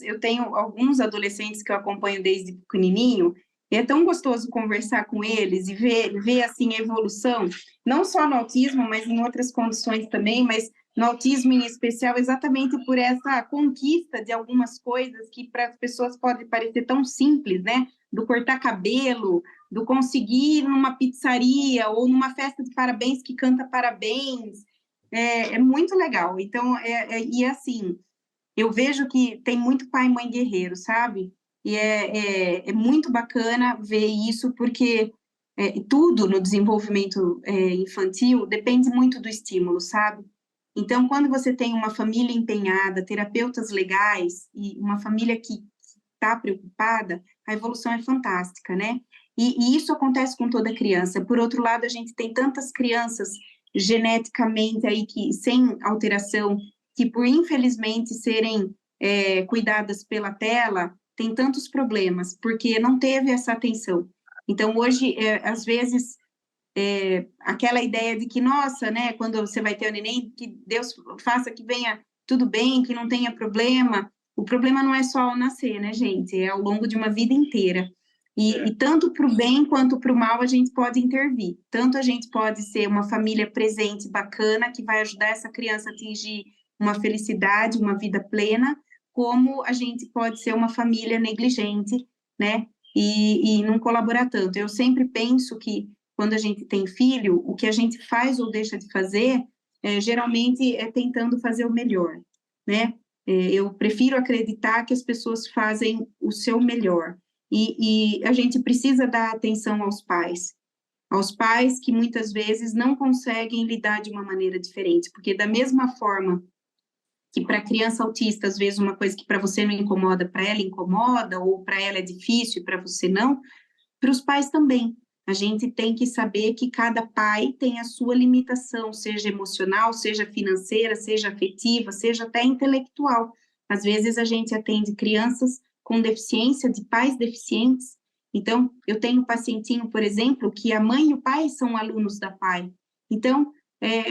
eu tenho alguns adolescentes que eu acompanho desde pequenininho, e é tão gostoso conversar com eles e ver assim, a evolução, não só no autismo, mas em outras condições também, mas no autismo em especial, exatamente por essa conquista de algumas coisas que para as pessoas pode parecer tão simples, né? Do cortar cabelo, do conseguir ir numa pizzaria ou numa festa de parabéns que canta parabéns, é muito legal. Então, e assim, eu vejo que tem muito pai e mãe guerreiro, sabe? E é muito bacana ver isso, porque tudo no desenvolvimento infantil depende muito do estímulo, sabe? Então, quando você tem uma família empenhada, terapeutas legais e uma família que está preocupada, a evolução é fantástica, né? E isso acontece com toda criança. Por outro lado, a gente tem tantas crianças geneticamente aí que sem alteração, que por infelizmente serem cuidadas pela tela, tem tantos problemas, porque não teve essa atenção. Então, hoje, às vezes, aquela ideia de que, nossa, né, quando você vai ter o neném, que Deus faça que venha tudo bem, que não tenha problema. O problema não é só ao nascer, né, gente? É ao longo de uma vida inteira. E tanto para o bem quanto para o mal a gente pode intervir. Tanto a gente pode ser uma família presente, bacana, que vai ajudar essa criança a atingir uma felicidade, uma vida plena, como a gente pode ser uma família negligente, né? E não colaborar tanto. Eu sempre penso que quando a gente tem filho, o que a gente faz ou deixa de fazer, geralmente é tentando fazer o melhor, né? Eu prefiro acreditar que as pessoas fazem o seu melhor. E a gente precisa dar atenção aos pais que muitas vezes não conseguem lidar de uma maneira diferente, porque da mesma forma que para criança autista, às vezes uma coisa que para você não incomoda, para ela incomoda, ou para ela é difícil e para você não, para os pais também. A gente tem que saber que cada pai tem a sua limitação, seja emocional, seja financeira, seja afetiva, seja até intelectual. Às vezes a gente atende crianças com deficiência, de pais deficientes. Então, eu tenho um pacientinho, por exemplo, que a mãe e o pai são alunos da PAI. Então,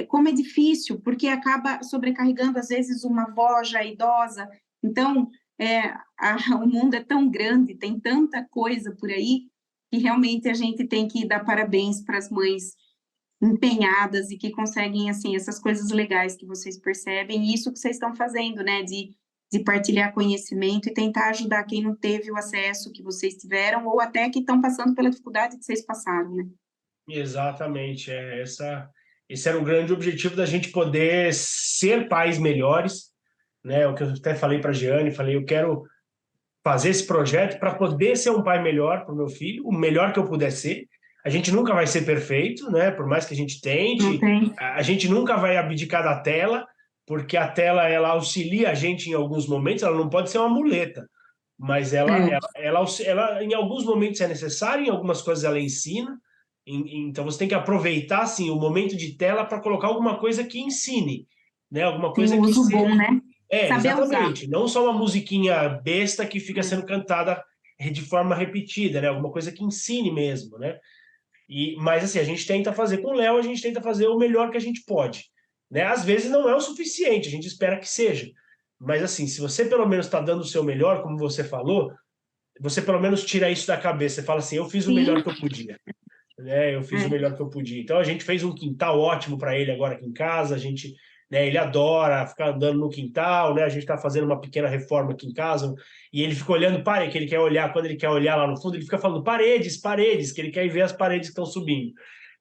como é difícil, porque acaba sobrecarregando, às vezes, uma avó já idosa. Então, o mundo é tão grande, tem tanta coisa por aí, que realmente a gente tem que dar parabéns para as mães empenhadas e que conseguem, assim, essas coisas legais que vocês percebem, e isso que vocês estão fazendo, né, de partilhar conhecimento e tentar ajudar quem não teve o acesso que vocês tiveram, ou até que estão passando pela dificuldade que vocês passaram, né? Exatamente, esse era o grande objetivo da gente poder ser pais melhores, né? O que eu até falei para a Giane, falei, eu quero fazer esse projeto para poder ser um pai melhor para o meu filho, o melhor que eu puder ser. A gente nunca vai ser perfeito, né? Por mais que a gente tente, a gente nunca vai abdicar da tela, porque a tela ela auxilia a gente em alguns momentos, ela não pode ser uma muleta, mas ela em alguns momentos é necessária, em algumas coisas ela ensina. Então você tem que aproveitar assim o momento de tela para colocar alguma coisa que ensine, né? Alguma Tem coisa um que uso bom, né? Saber exatamente. usar. Não só uma musiquinha besta que fica sendo cantada de forma repetida, né? Alguma coisa que ensine mesmo, né? Mas assim, a gente tenta fazer com o Léo, a gente tenta fazer o melhor que a gente pode, né? Às vezes não é o suficiente, a gente espera que seja. Mas assim, se você pelo menos está dando o seu melhor, como você falou, você pelo menos tira isso da cabeça. Você fala assim, eu fiz o melhor que eu podia, né? Eu fiz o melhor que eu podia. Então a gente fez um quintal ótimo para ele agora aqui em casa. A gente, né? Ele adora ficar andando no quintal, né? A gente está fazendo uma pequena reforma aqui em casa e ele fica olhando para que ele quer olhar. Quando ele quer olhar lá no fundo, ele fica falando paredes, paredes, que ele quer ir ver as paredes que estão subindo.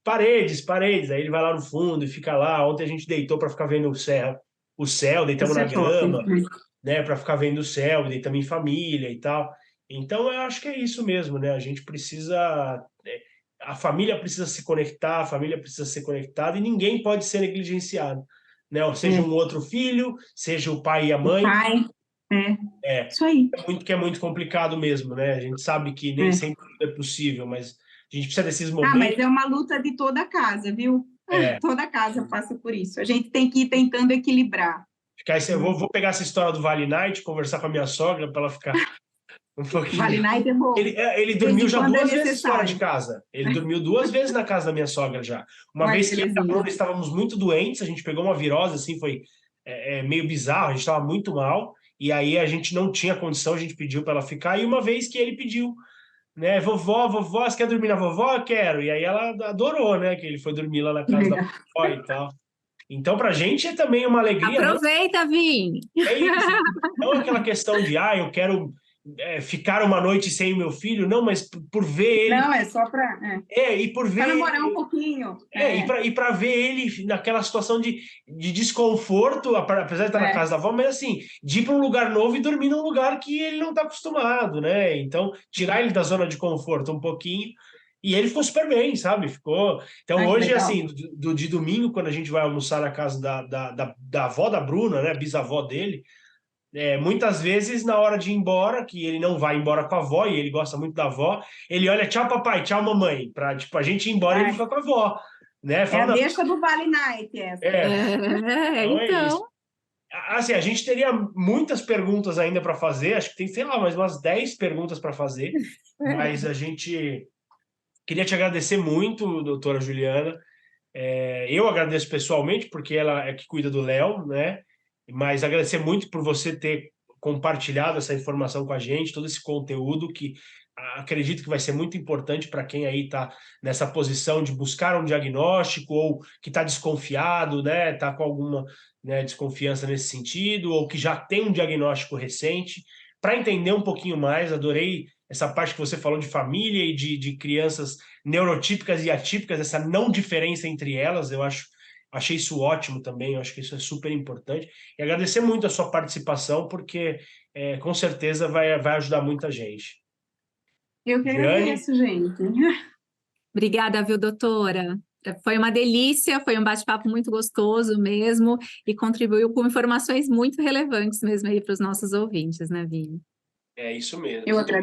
Paredes, paredes. Aí ele vai lá no fundo e fica lá. Ontem a gente deitou para ficar vendo o céu, deitamos Isso na é top, grama, né? né? Para ficar vendo o céu, deitamos em família e tal. Então eu acho que é isso mesmo, né? A gente precisa a família precisa se conectar, a família precisa ser conectada e ninguém pode ser negligenciado, né? Ou seja um outro filho, seja o pai e a O mãe, pai, é, isso aí. que é muito complicado mesmo, né? A gente sabe que nem sempre é possível, mas a gente precisa desses Ah, mas momentos. é uma luta de toda a casa, viu? É, Toda casa passa por isso. A gente tem que ir tentando equilibrar. eu vou pegar essa história do Vale Night, conversar com a minha sogra para ela ficar um Vale pouquinho. Night é bom. Ele De vez dormiu em já quando é 2 vezes fora de necessário. casa. Ele dormiu 2 vezes na casa da minha sogra já. Uma Olha vez que que eu e a belezinha. Bruna estávamos muito doentes, a gente pegou uma virose, assim, foi meio bizarro, a gente estava muito mal, e aí a gente não tinha condição, a gente pediu para ela ficar, e uma vez que ele pediu, né, vovó, você quer dormir na vovó? Eu quero. E aí ela adorou, né, que ele foi dormir lá na Que casa da legal. vovó e tal. Então, pra gente é também uma alegria, não Aproveita, Vini! é isso. Não é aquela questão de, eu quero ficar uma noite sem o meu filho, não, mas por ver ele, Não, é só para e por ver namorar um ele, pouquinho. e para ver ele naquela situação de desconforto, apesar de estar na casa da avó, mas assim, de ir para um lugar novo e dormir num lugar que ele não está acostumado, né? Então, tirar ele da zona de conforto um pouquinho. E ele ficou super bem, sabe? Ficou. Então, Ah, que hoje, legal. assim, de domingo, quando a gente vai almoçar na casa da avó da Bruna, né? Bisavó dele, muitas vezes, na hora de ir embora, que ele não vai embora com a avó, e ele gosta muito da avó, ele olha, tchau, papai, tchau, mamãe, para tipo, a gente ir embora e ele Ah, fica com a avó, né? é Fala, a não, deixa do Vale Night essa. então é isso. Então. Assim, a gente teria muitas perguntas ainda para fazer, acho que tem, sei lá, mais umas 10 perguntas para fazer, mas a gente queria te agradecer muito, doutora Juliana. Eu agradeço pessoalmente, porque ela é que cuida do Léo, né? Mas agradecer muito por você ter compartilhado essa informação com a gente, todo esse conteúdo que acredito que vai ser muito importante para quem aí está nessa posição de buscar um diagnóstico ou que está desconfiado, né, está com alguma, né, desconfiança nesse sentido, ou que já tem um diagnóstico recente, para entender um pouquinho mais. Adorei essa parte que você falou de família e de crianças neurotípicas e atípicas, essa não diferença entre elas. Achei isso ótimo também, eu acho que isso é super importante. E agradecer muito a sua participação, porque com certeza vai ajudar muita gente. Eu que Giane? agradeço, gente. Obrigada, viu, doutora? Foi uma delícia, foi um bate-papo muito gostoso mesmo e contribuiu com informações muito relevantes mesmo aí para os nossos ouvintes, né, Vini? É isso mesmo. Eu Muito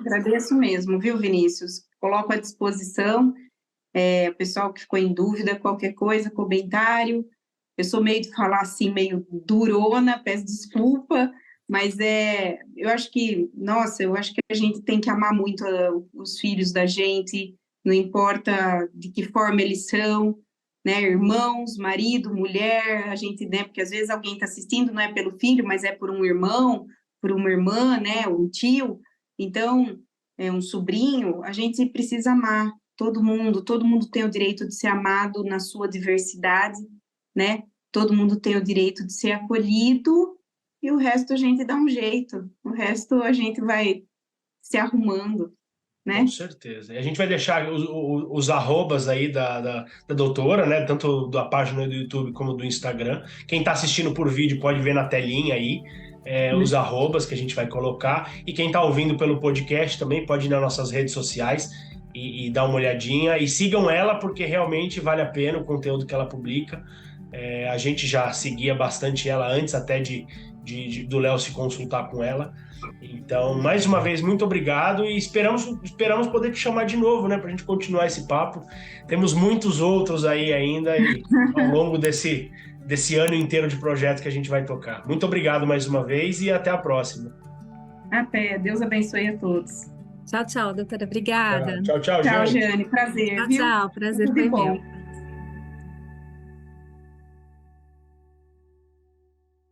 agradeço mesmo, viu, Vinícius? Coloco à disposição, o pessoal que ficou em dúvida, qualquer coisa, comentário. Eu sou meio de falar assim, meio durona, peço desculpa, mas eu acho que a gente tem que amar muito os filhos da gente, não importa de que forma eles são, né, irmãos, marido, mulher, a gente, né, porque às vezes alguém está assistindo, não é pelo filho, mas é por um irmão, por uma irmã, né, um tio, então, um sobrinho, a gente precisa amar todo mundo tem o direito de ser amado na sua diversidade, né, todo mundo tem o direito de ser acolhido, e o resto a gente dá um jeito, o resto a gente vai se arrumando, né? Com certeza. E a gente vai deixar os arrobas aí da doutora, né? Tanto da página do YouTube como do Instagram. Quem está assistindo por vídeo pode ver na telinha aí os arrobas que a gente vai colocar. E quem está ouvindo pelo podcast também pode ir nas nossas redes sociais e dar uma olhadinha. E sigam ela, porque realmente vale a pena o conteúdo que ela publica. A gente já seguia bastante ela antes até do Léo se consultar com ela. Então, mais uma vez, muito obrigado e esperamos poder te chamar de novo, né, para a gente continuar esse papo. Temos muitos outros aí ainda e ao longo desse ano inteiro de projetos que a gente vai tocar. Muito obrigado mais uma vez e até a próxima. Até. Deus abençoe a todos. Tchau, tchau, doutora. Obrigada. Tchau, Tchau, Giane. Prazer, Tchau, viu? tchau. Prazer Tudo foi bom. meu.